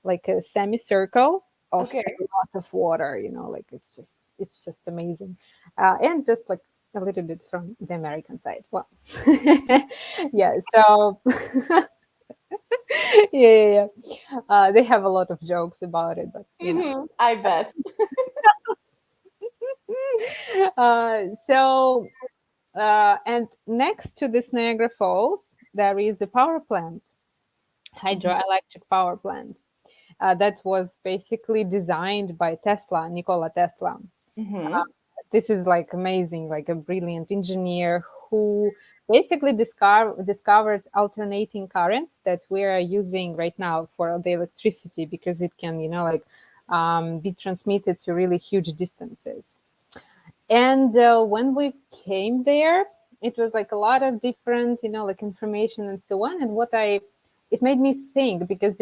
like a semicircle of Okay. a lot of water. Like it's just amazing, and just like a little bit from the American side. Well, yeah. So yeah. They have a lot of jokes about it, but I bet. So and next to this Niagara Falls, there is a power plant, Hmm. hydroelectric power plant, that was basically designed by Tesla, Nikola Tesla. Hmm. This is like amazing, like a brilliant engineer who basically discovered alternating currents that we are using right now for the electricity, because it can, like be transmitted to really huge distances. And when we came there, it was like a lot of different, like information and so on. And it made me think, because,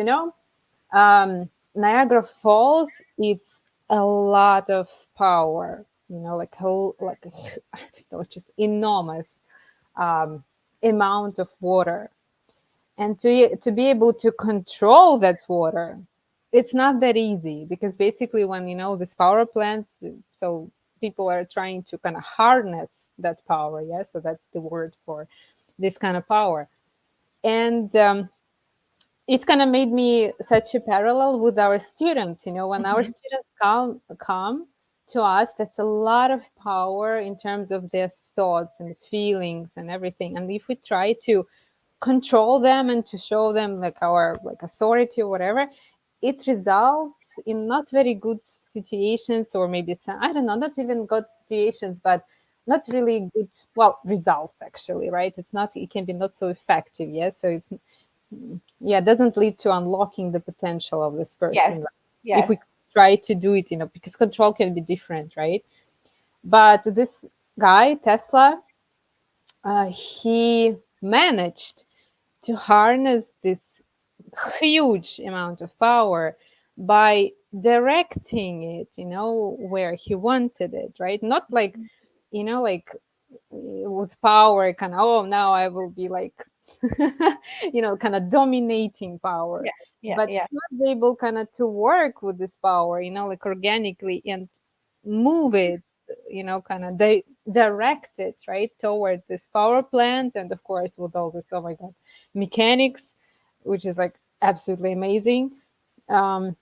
Niagara Falls, it's a lot of power, like I don't know, just enormous um, amount of water, and to be able to control that water, it's not that easy, because basically when these power plants, so people are trying to kind of harness that power, yeah, so that's the word for this kind of power. And it kind of made me such a parallel with our students. When our Hmm. students come to us, that's a lot of power in terms of their thoughts and feelings and everything. And if we try to control them and to show them like our like authority or whatever, it results in not very good situations, or maybe some, I don't know, not even good situations, but not really good, well, results actually, right? It can be not so effective. Yes, so it's, yeah, it doesn't lead to unlocking the potential of this Yes. person, right? If Yes. we try to do it, because control can be different, right? But this guy Tesla, he managed to harness this huge amount of power by directing it, where he wanted it, right? Not like, like with power, kind of, oh, now I will be like, kind of dominating power. Yeah. Yeah. But Yeah. he was able kind of to work with this power, like organically, and move it, kind of direct it right toward this power plant. And of course, with all this, oh my God, mechanics, which is like absolutely amazing. Um,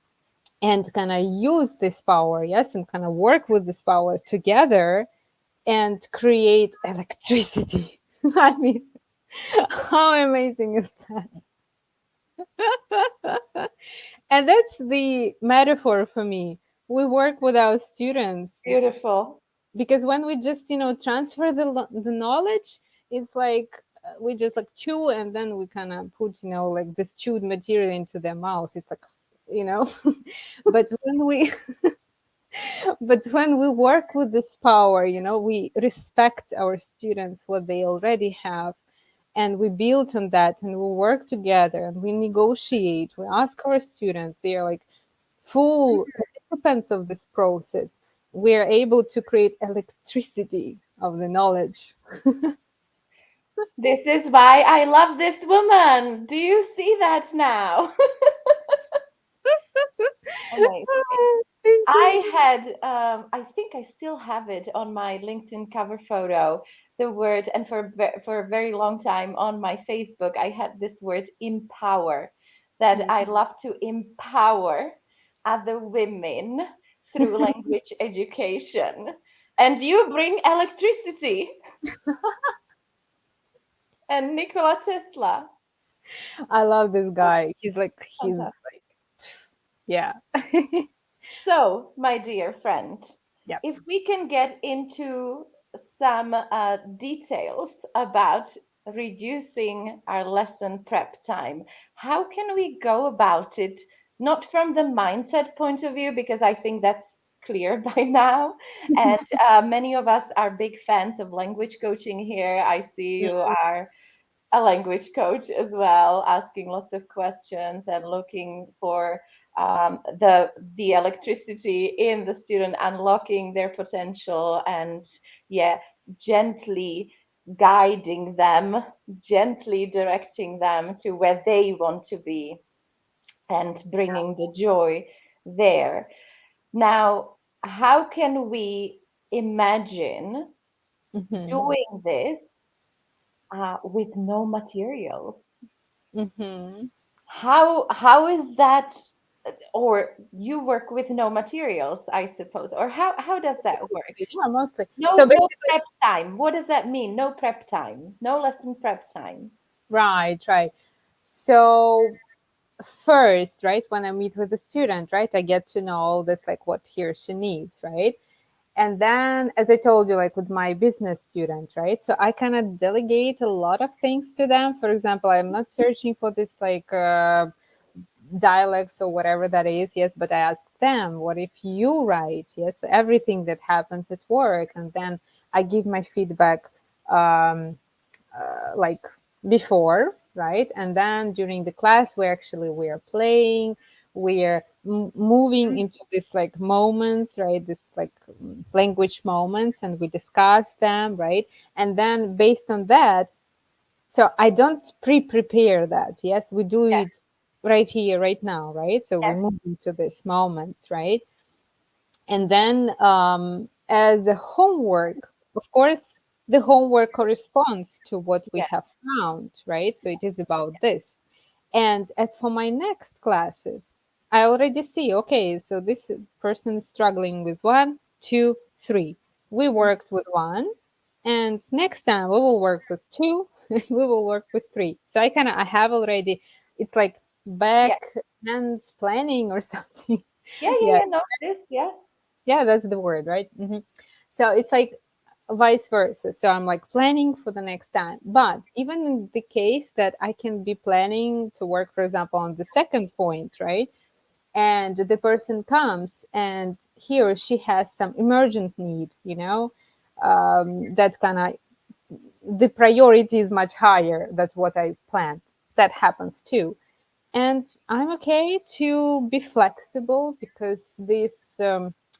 and kind of use this power, yes, and kind of work with this power together and create electricity. I mean, how amazing is that? And that's the metaphor for me. We work with our students, Beautiful. because when we just transfer the knowledge, it's like we just like chew, and then we kind of put like this chewed material into their mouth. It's like, you know but when we work with this power, we respect our students, what they already have, and we build on that, and we work together, and we negotiate. We ask our students, they are like full participants of this process. We are able to create electricity of the knowledge. This is why I love this woman. Do you see that now? Amazing. Thank you. I think I still have it on my LinkedIn cover photo. The word, and for a very long time on my Facebook, I had this word empower, that I love to empower other women through language education. And you bring electricity and Nikola Tesla. I love this guy. He's Fantastic. yeah. So, my dear friend, Yeah. if we can get into some details about reducing our lesson prep time, how can we go about it? Not from the mindset point of view, because I think that's clear by now. And many of us are big fans of language coaching here. I see you are a language coach as well, asking lots of questions and looking for the electricity in the student, unlocking their potential, and yeah, gently guiding them, gently directing them to where they want to be, and bringing the joy there. Now, how can we imagine Mm-hmm. doing this with no materials? Mm-hmm. How is that? Or you work with no materials, I suppose, or how does that work? Yeah, mostly. So No basically, prep time. What does that mean? No prep time. No lesson prep time. right, right. So first, right, when I meet with a student, right, I get to know this, like what he or she needs, right? And then, as I told you, like with my business student, right? So I kind of delegate a lot of things to them. For example, I'm not searching for this like dialects or whatever that is, yes, but I ask them, what if you write, yes, everything that happens at work, and then I give my feedback um, like before, right? And then during the class, we're playing, we're moving into this like moments, right? This like language moments, and we discuss them, right? And then based on that, so I don't pre-prepare that. Yes, we do Yes, it right here, right now, right? So we yes, move into this moment, right? And then as a homework, of course, the homework corresponds to what we yes, have found, right? So it is about this. And as for my next classes, I already see, okay, so this person is struggling with one, two, three. We mm, worked with one, and next time we will work with two, we will work with three. So I have already, it's like yeah, back end planning or something. yeah, yeah, Yeah, yeah. No, it is. Yeah, yeah, that's the word, right? So it's like vice versa. So I'm like planning for the next time. But even in the case that I can be planning to work, for example, on the second point, right? And the person comes and he or she has some emergent need, that kind of the priority is much higher. That's what I planned. That happens too. And I'm okay to be flexible because this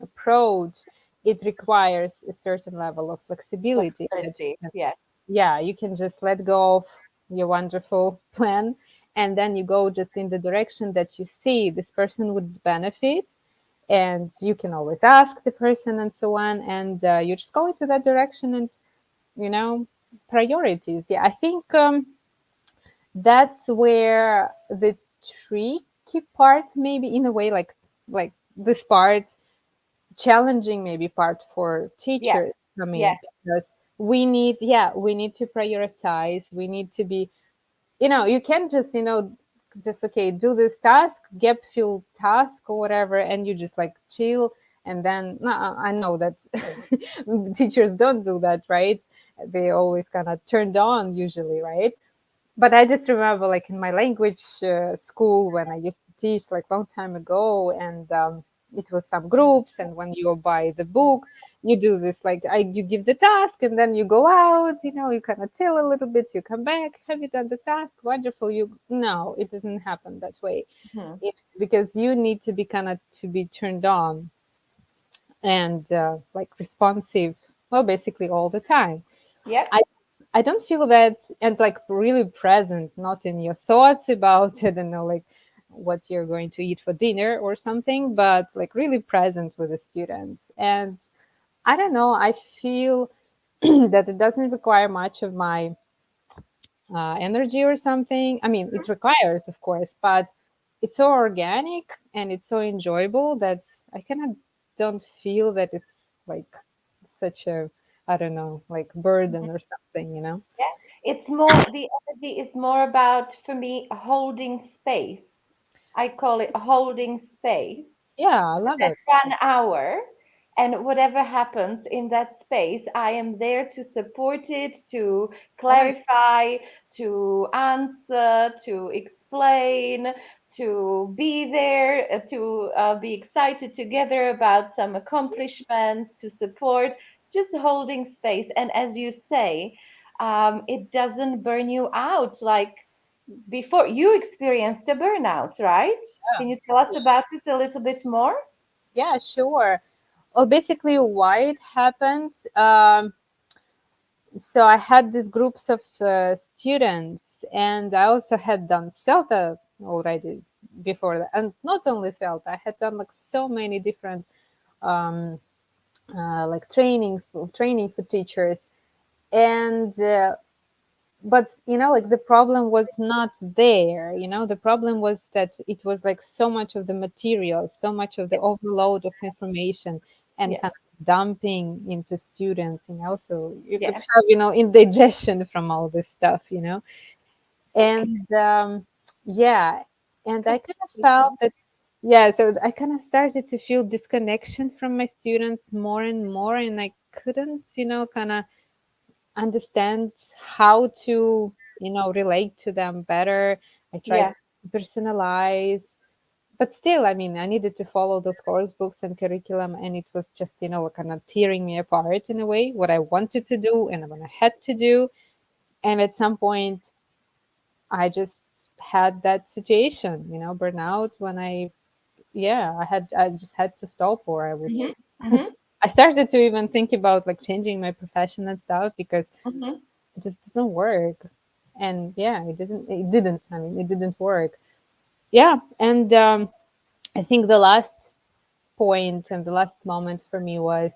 approach, it requires a certain level of flexibility that flexibility. Yes. yeah, you can just let go of your wonderful plan, and then you go just in the direction that you see this person would benefit, and you can always ask the person and so on, and you just go into that direction. And you know priorities, yeah, I think that's where the tricky part, maybe in a way, like this part, challenging maybe part for Yes. teachers come Yes. in, because we need to prioritize, we need to be, you can't just okay, do this task, gap fill task or whatever, and you just like chill. And then no, I know that teachers don't do that, right? They always kind of turned on usually, right? But I just remember, like in my language school, when I used to teach, like long time ago, and it was some groups, and when you buy the book, you do this, like you give the task, and then you go out, you kind of chill a little bit, you come back, have you done the task? Wonderful. You No, it doesn't happen that way. Mhm. Because you need to be kind of to be turned on and like responsive, well, basically all the time. Yep. I I don't feel that, and like really present, not in your thoughts about I don't know, like what you're going to eat for dinner or something, but like really present with the students. And I don't know, I feel that it doesn't require much of my energy or something. I mean, it requires, of course, but it's so organic and it's so enjoyable that I kind of don't feel that it's like such a, I don't know, like burden or something. Yeah. It's more, the energy is more about, for me, holding space. I call it holding space Yeah, I for love that it. 1 hour. And whatever happens in that space, I am there to support it, to Yeah. clarify, to answer, to explain, to be there, to be excited together about some accomplishments, to support, just holding space. And as you say, it doesn't burn you out like before. You experienced a burnout, right? Can you tell us about it a little bit more? Yeah, sure. Well, basically, why it happened. So I had these groups of students, and I also had done CELTA already before that, and not only CELTA. I had done like so many different um, like training for teachers, and but like the problem was not there. The problem was that it was like so much of the material, so much of the Yes, overload of information, and yes, kind of dumping into students. So you could yes. have indigestion from all this stuff. Okay. And yeah, and I kind of felt Completely. that, yeah, so I kind of started to feel disconnection from my students more and more, and I couldn't kind of understand how to relate to them better. I tried Yeah, to personalize, but still, I mean, I needed to follow those course books and curriculum, and it was just kind of tearing me apart in a way, what I wanted to do and what I had to do. And at some point I just had that situation, burnout, when I just had to stop, or I would mm-hmm, just mm-hmm, I started to even think about like changing my profession and stuff, because mm-hmm. it just doesn't work. And yeah, it didn't, I mean, it didn't work. Yeah. And I think the last point and the last moment for me was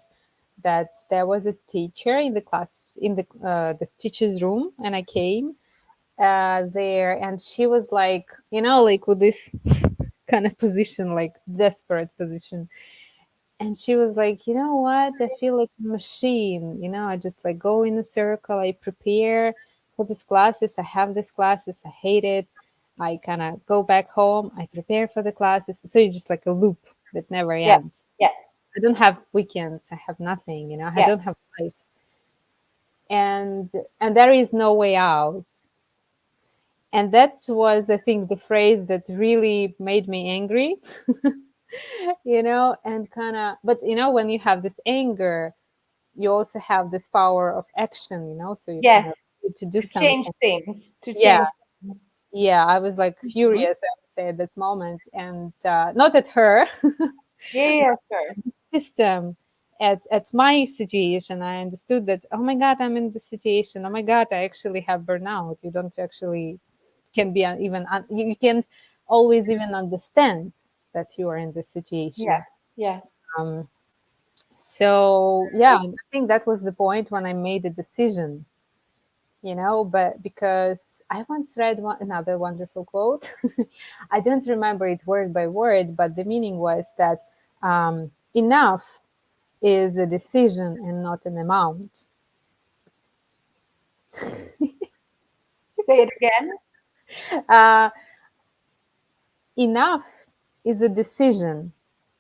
that there was a teacher in the class, in the teacher's room, and I came there, and she was like, like with this kind of position, like desperate position. And she was like, you know what? I feel like a machine. I just like go in a circle. I prepare for these classes. I have these classes. I hate it. I kind of go back home. I prepare for the classes. So it's just like a loop that never Yeah, ends. yeah, I don't have weekends. I have nothing. I yeah. don't have life. And and there is no way out. And that was, I think, the phrase that really made me angry. And kind of, but when you have this anger, you also have this power of action, so you kind Yes, of need to do to change something. things, to Yeah, change things. yeah, I was like Mhm. furious, I would say, at that moment. And not at her, Yeah, yeah, sure. system, at my situation. I understood that, oh my God, I'm in this situation. Oh my God, I actually have burnout. You don't actually can be you can't always even understand that you are in this Yeah, situation. yeah. um, so yeah, I think that was the point when I made a decision, but because I once read another wonderful quote. I don't remember it word by word, but the meaning was that enough is a decision and not an amount. Say it again. uh, Enough is a decision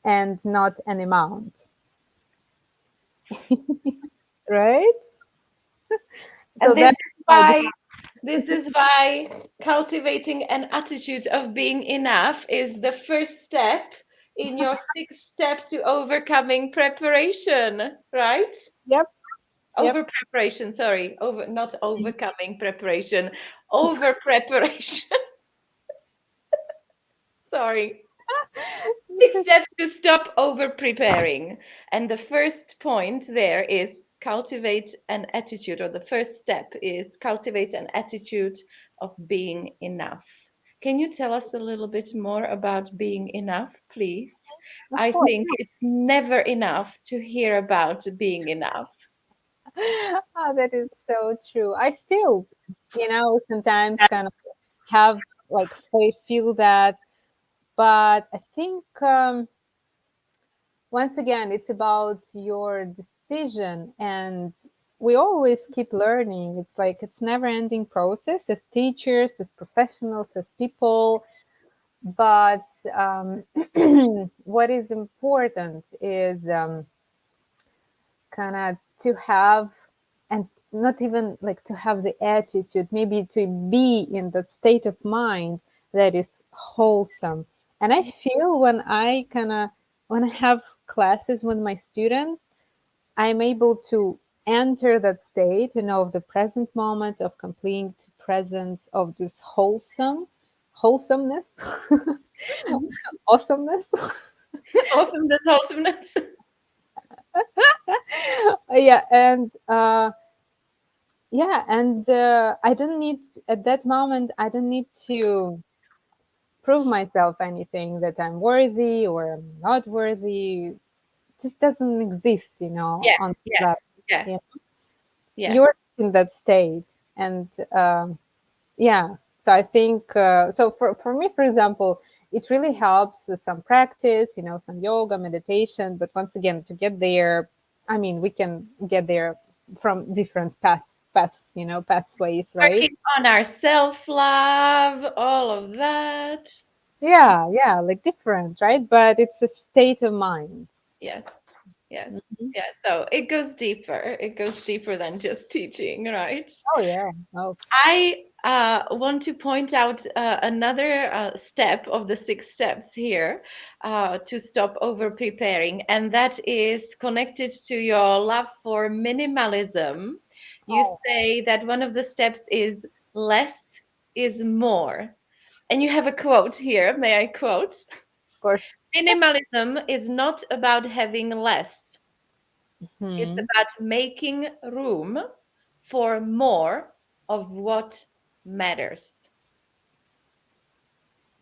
and not an amount, right? And So this that's is my why cultivating an attitude of being enough is the first step in your sixth step to overcoming preparation, right? Yep, yep. Over preparation, sorry, over not overcoming preparation, over preparation. Sorry. Six steps to stop over preparing. And the first point there is cultivate an attitude, or the first step is cultivate an attitude of being enough. Can you tell us a little bit more about being enough, please? Of I course. think it's never enough to hear about being enough. Oh, that is so true. I still, sometimes kind of have like feel that, but I think once again, it's about your decision, and we always keep learning. It's like it's never-ending process as teachers, as professionals, as people. But what is important is kind of to have, and not even like to have the attitude, maybe to be in that state of mind that is wholesome. And I feel when I have classes with my students, I'm able to enter that state, of the present moment, of complete presence, of this wholesomeness, Mhm. awesomeness. Awesomeness, awesomeness. Yeah, and yeah, and I don't need, at that moment, I don't need to prove myself anything, that I'm worthy or I'm not worthy. This doesn't exist, Yeah, on yeah, that. yeah, Yeah, yeah. you're in that state, and yeah. So I think, so for me, for example, it really helps with some practice, some yoga, meditation. But once again, to get there, I mean, we can get there from different paths, pathways, right? Working on our self-love, all of that. Yeah, yeah, like different, right? But it's a state of mind. Yes, yes, Mhm. yes. So it goes deeper. It goes deeper than just teaching, right? Oh yeah. Oh, I want to point out another step of the 6 steps here to stop over preparing, and that is connected to your love for minimalism. You oh, say that one of the steps is less is more. And you have a quote here. May I quote? of course. Minimalism is not about having less, it's Hmm. about making room for more of what matters.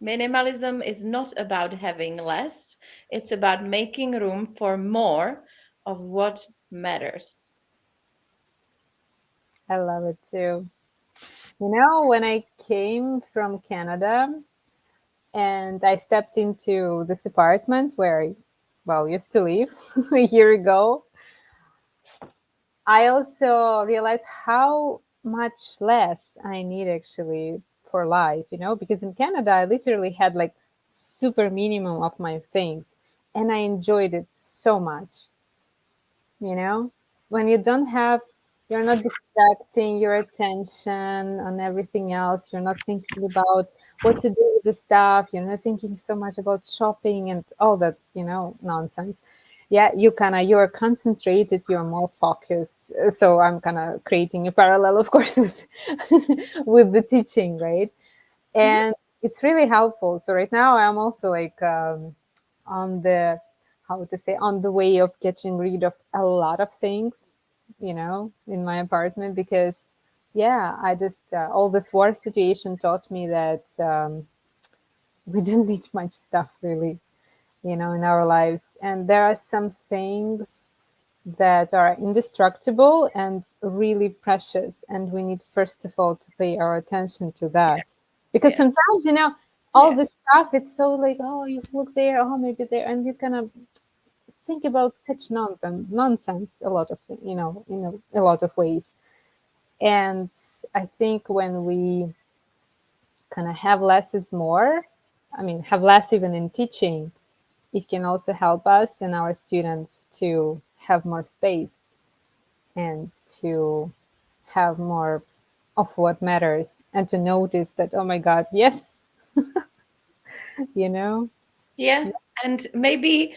Minimalism is not about having less, it's about making room for more of what matters. I love it too. When I came from Canada and I stepped into this apartment where I, well, used to live a year ago, I also realized how much less I need actually for life, because in Canada I literally had like super minimum of my things and I enjoyed it so much, you know? When you don't have, you're not distracting your attention on everything else, you're not thinking about what to do with the stuff, you're not thinking so much about shopping and all that, nonsense. Yeah, you're concentrated, you're more focused. So I'm kind of creating a parallel, of course, with with the teaching, right? Mhm. And it's really helpful. So right now I'm also like, on the, how to say, on the way of getting rid of a lot of things, in my apartment, because yeah, I just, all this war situation taught me that, we didn't need much stuff really, in our lives, and there are some things that are indestructible and really precious, and we need first of all to pay our attention to that, because Yeah, sometimes, all yeah, this stuff, it's so like, oh, you look there, oh, maybe there, and you kind of think about such nonsense a lot of, a lot of ways. And I think when we kind of have less is more, I mean, have less even in teaching, it can also help us and our students to have more space and to have more of what matters, and to notice that, oh my god, yes, you know yeah. And maybe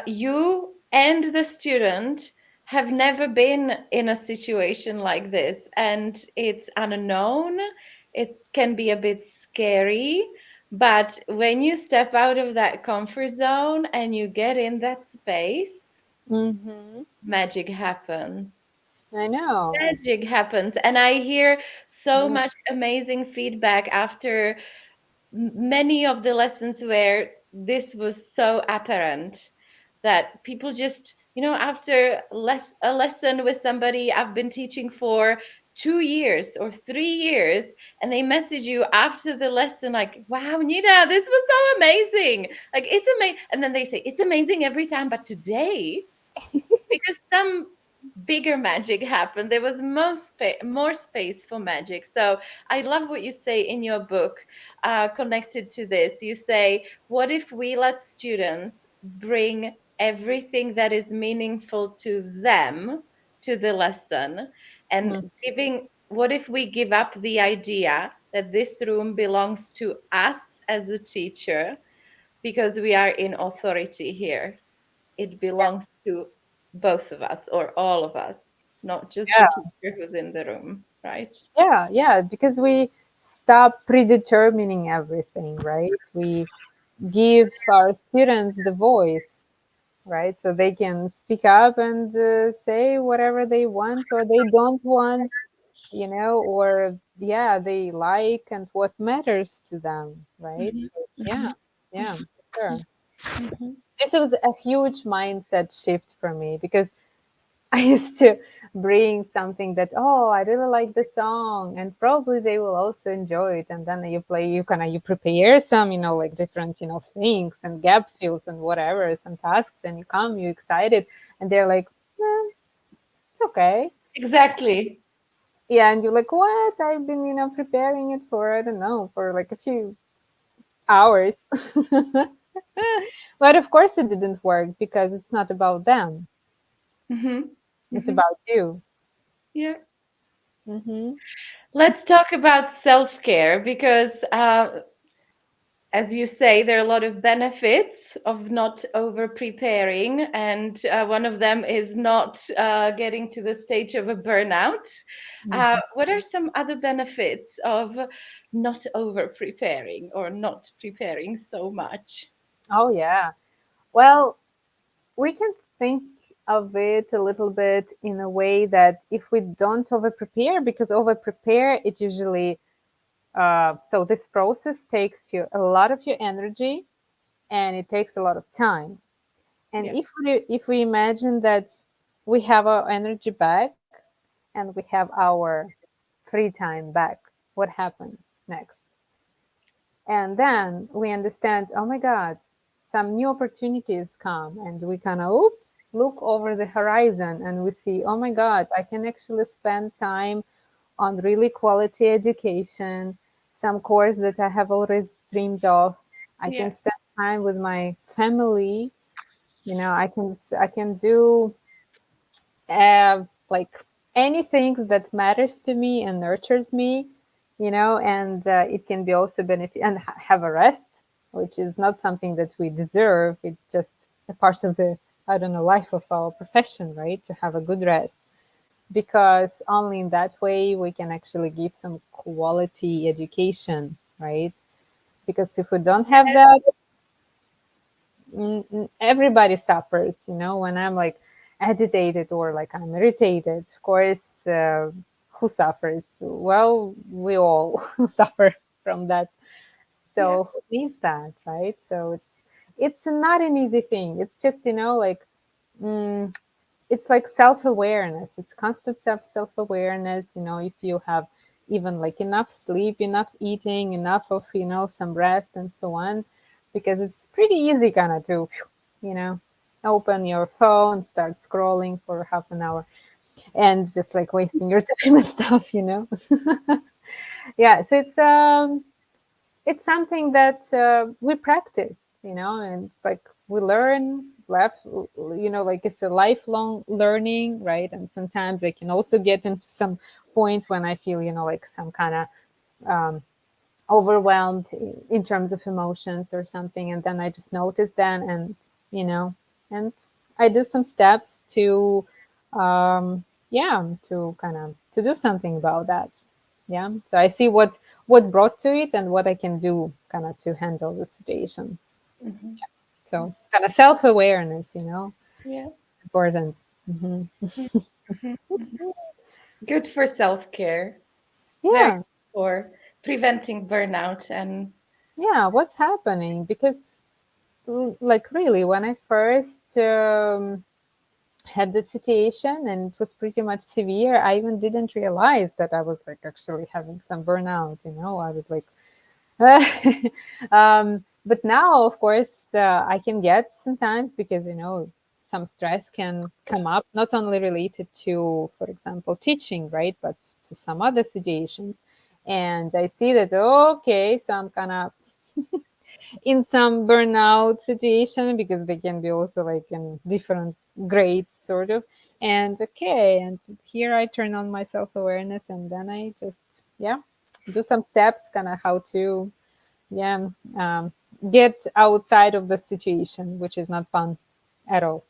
you and the student have never been in a situation like this, and it's unknown. It can be a bit scary, but when you step out of that comfort zone and you get in that space, hmm magic happens. I know. Magic happens. And I hear so Yeah. much amazing feedback after many of the lessons where this was so apparent that people just, after a lesson with somebody I've been teaching for 2 years or 3 years, and they message you after the lesson like, wow, Nina, this was so amazing. Like, it's amazing. And then they say, it's amazing every time, but today, because some bigger magic happened. There was more space for magic. So I love what you say in your book connected to this. You say, what if we let students bring everything that is meaningful to them to the lesson? And Mm. what if we give up the idea that this room belongs to us as a teacher because we are in authority here? It belongs to both of us or all of us. not just the Yeah, teacher who's in the room, right? yeah, because we stop predetermining everything, right? We give our students the voice, right? So they can speak up and say whatever they want or they don't want, or yeah, they like and what matters to them, right? Mhm, So, yeah, mhm, yeah, sure. mhm. This was a huge mindset shift for me because I used to bring something that, oh, I really like the song, and probably they will also enjoy it. And then you play, you prepare some, like different, things and gap fills and whatever, some tasks, and you come, you excited, and they're like, it's okay. Exactly. Yeah, and you're like, what? I've been, preparing it for, I don't know, for like a few hours. But of course it didn't work because it's not about them. Mhm, It's mhm. about you. Yeah. Hmm. Let's talk about self-care because, as you say, there are a lot of benefits of not over preparing, and one of them is not getting to the stage of a burnout. What are some other benefits of not over preparing or not preparing so much? Oh, yeah. Well, we can think of it a little bit in a way that if we don't over prepare, because over prepare, it usually, so this process takes you a lot of your energy and it takes a lot of time. And Yeah, if we imagine that we have our energy back and we have our free time back, what happens next? And then we understand, oh my God, some new opportunities come, and we kind of look over the horizon and we see, oh my God, I can actually spend time on really quality education, some course that I have always dreamed of. I yeah, can spend time with my family. I can do like anything that matters to me and nurtures me, and it can be also benefit and have a rest, which is not something that we deserve. It's just a part of the, I don't know, life of our profession, right? To have a good rest, because only in that way we can actually give some quality education, right? Because if we don't have that, everybody suffers, when I'm like agitated or like I'm irritated, of course. Who suffers? Well, we all suffer from that. yeah. So who needs that, right? So it's not an easy thing. It's just, like, mm, it's like self-awareness. It's constant self-awareness. If you have even like enough sleep, enough eating, enough of, some rest and so on, because it's pretty easy kind of to, you know open your phone, start scrolling for half an hour, and just like wasting your time and stuff. Yeah, so it's something that we practice, and it's like we learn left, like it's a lifelong learning, right? And sometimes I can also get into some point when I feel, like some kind of overwhelmed in terms of emotions or something, and then I just notice that, and you know and I do some steps to yeah, to kind of to do something about that. Yeah, so I see what brought to it and what I can do kind of to handle the situation. Mhm. So kind of self-awareness, Yeah. important. Hmm. Mhm, mhm, mhm. Good for self-care. Very Yeah, good for preventing burnout and yeah, what's happening? Because like really, when I first had the situation and it was pretty much severe, I even didn't realize that I was like actually having some burnout. I was like, but now, of course, I can get sometimes because some stress can come up, not only related to, for example, teaching, right, but to some other situations. And I see that, okay, so I'm kind of in some burnout situation, because they can be also like in different grades, sort of. And okay, and here I turn on my self-awareness, and then I just, yeah, do some steps, kind of how to, yeah, get outside of the situation, which is not fun at all.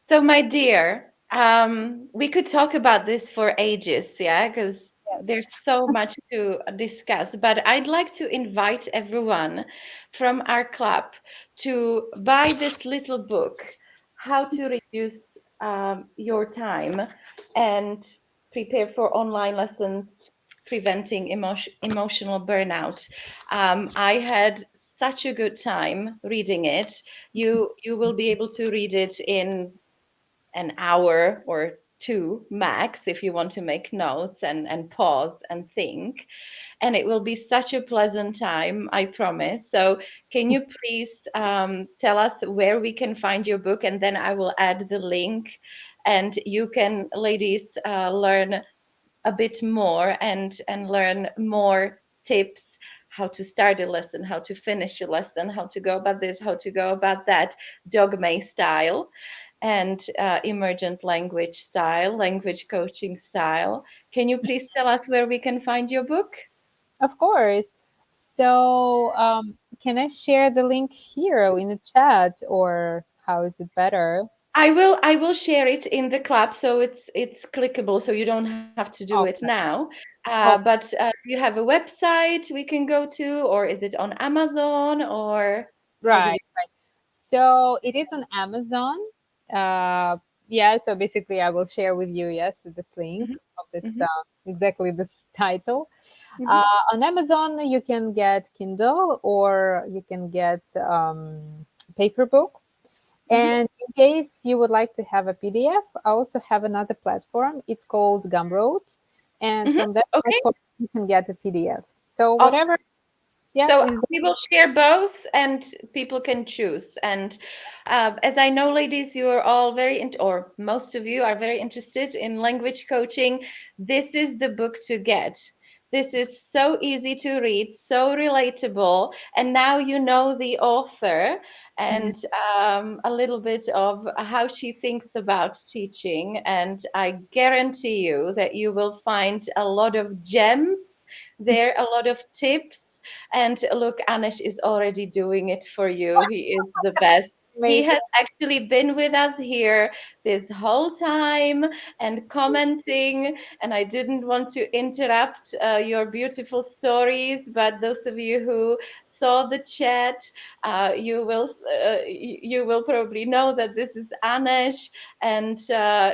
so, my dear. We could talk about this for ages, yeah, because Yes. there's so much to discuss. But I'd like to invite everyone from our club to buy this little book, How to Reduce Your Time and Prepare for Online Lessons, Preventing Emotional Burnout. I had such a good time reading it. You will be able to read it in an hour or two max if you want to make notes and pause and think. And it will be such a pleasant time, I promise. So, can you please tell us where we can find your book? And then I will add the link. And you can, ladies, learn a bit more and learn more tips how to start a lesson, how to finish a lesson, how to go about this, how to go about that, dogma style and emergent language style, language coaching style. Can you please tell us where we can find your book? Of course. So, can I share the link here in the chat, or how is it better? I will share it in the club so it's clickable so you don't have to do it Okay. now. Oh, But do you have a website we can go to, or is it on Amazon, or how do right. we? So it is on Amazon. Uh, yeah. So basically, I will share with you, yes, this link Mhm, of this mhm, exactly this title. mhm, On Amazon, you can get Kindle or you can get paper book. mhm, And in case you would like to have a PDF, I also have another platform. It's called Gumroad, and mhm. from that Okay, platform you can get a PDF. So awesome. whatever, yeah, So is we will share both, and people can choose. And as I know, ladies, you are all or most of you are very interested in language coaching. This is the book to get. This is so easy to read, so relatable, and now you know the author Mhm. and a little bit of how she thinks about teaching. And I guarantee you that you will find a lot of gems there, a lot of tips. And look, Anish is already doing it for you. He is the best. He Amazing. has actually been with us here this whole time and commenting. And I didn't want to interrupt your beautiful stories, but those of you who saw the chat, you will probably know that this is Anish. And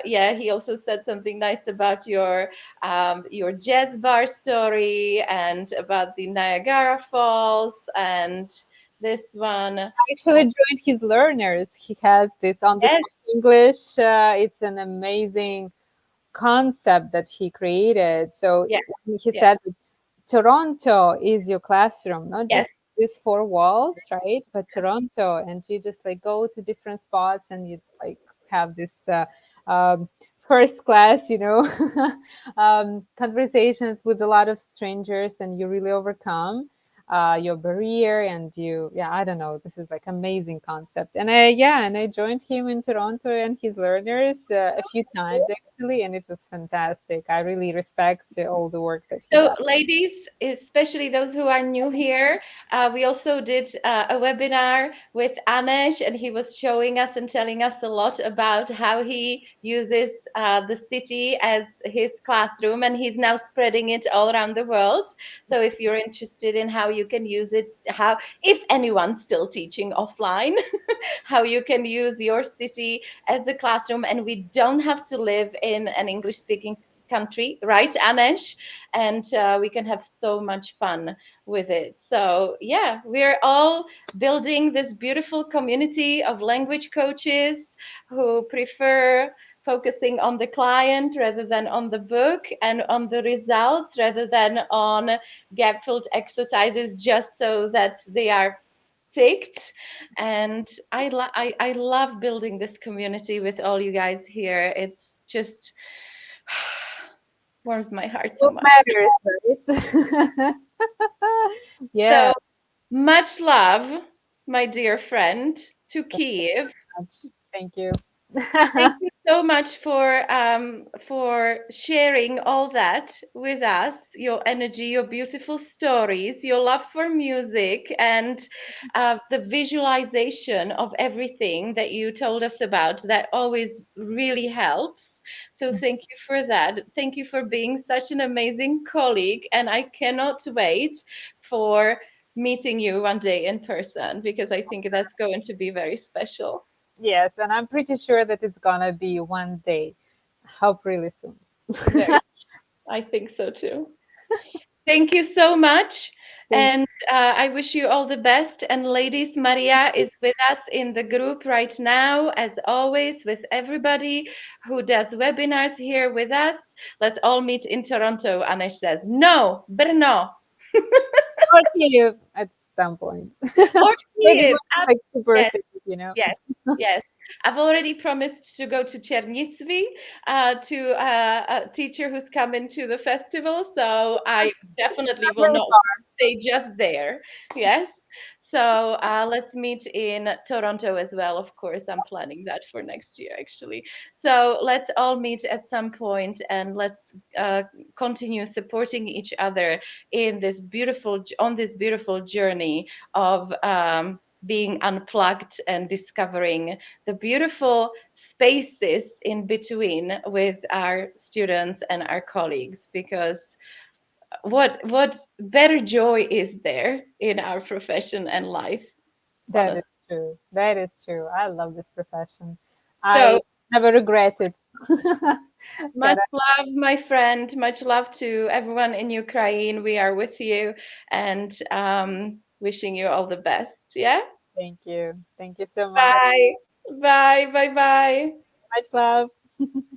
yeah, he also said something nice about your jazz bar story and about the Niagara Falls and this one. I actually joined his learners. He has this on the Yes, Speak English. It's an amazing concept that he created. So yes, when he yes, said that Toronto is your classroom, not yes. just these four walls, right? But Toronto, and you just like go to different spots and you like have this um, first class, conversations with a lot of strangers, and you really overcome your barrier, and yeah, I don't know, this is like amazing concept. And I joined him in Toronto and his learners a few times actually, and it was fantastic. I really respect all the work that he So, does. ladies, especially those who are new here, we also did a webinar with Anesh, and he was showing us and telling us a lot about how he uses the city as his classroom, and he's now spreading it all around the world. So, if you're interested in how you can use it, if anyone's still teaching offline, how you can use your city as a classroom, and we don't have to live in an English speaking country, right, Anesh? And we can have so much fun with it. So, yeah, we're all building this beautiful community of language coaches who prefer focusing on the client rather than on the book, and on the results rather than on gap filled exercises just so that they are ticked. And I love building this community with all you guys here. It's just warms my heart so What much. matters, right? Yeah, So much love, my dear friend, to Kiev. much. Thank you. Thank you so much for sharing all that with us, your energy, your beautiful stories, your love for music, and the visualization of everything that you told us about. That always really helps. So thank you for that. Thank you for being such an amazing colleague, and I cannot wait for meeting you one day in person because I think that's going to be very special. Yes, and I'm pretty sure that it's gonna be one day. Hope really soon. Very, I think so too. Thank you so much. Thank And I wish you all the best. And ladies, Maria is with us in the group right now, as always, with everybody who does webinars here with us. Let's all meet in Toronto. Anesh says, no, Brno, or you at some point. or But it Kiev. was like super Yes. safe, you know. Yes, yes. I've already promised to go to Chernivtsi to a teacher who's coming to the festival, so I definitely Not will really not far. stay just there. Yes. So let's meet in Toronto as well. Of course, I'm planning that for next year, actually. So let's all meet at some point and let's continue supporting each other in this beautiful on this beautiful journey of being unplugged and discovering the beautiful spaces in between with our students and our colleagues, because what better joy is there in our profession and life, That is honestly. true. That is true. I love this profession. So I never regret it. much That I love, my friend, much love to everyone in Ukraine. We are with you and wishing you all the best. Yeah. thank you. Thank you so much. Bye. Bye. Bye. Bye. Much love.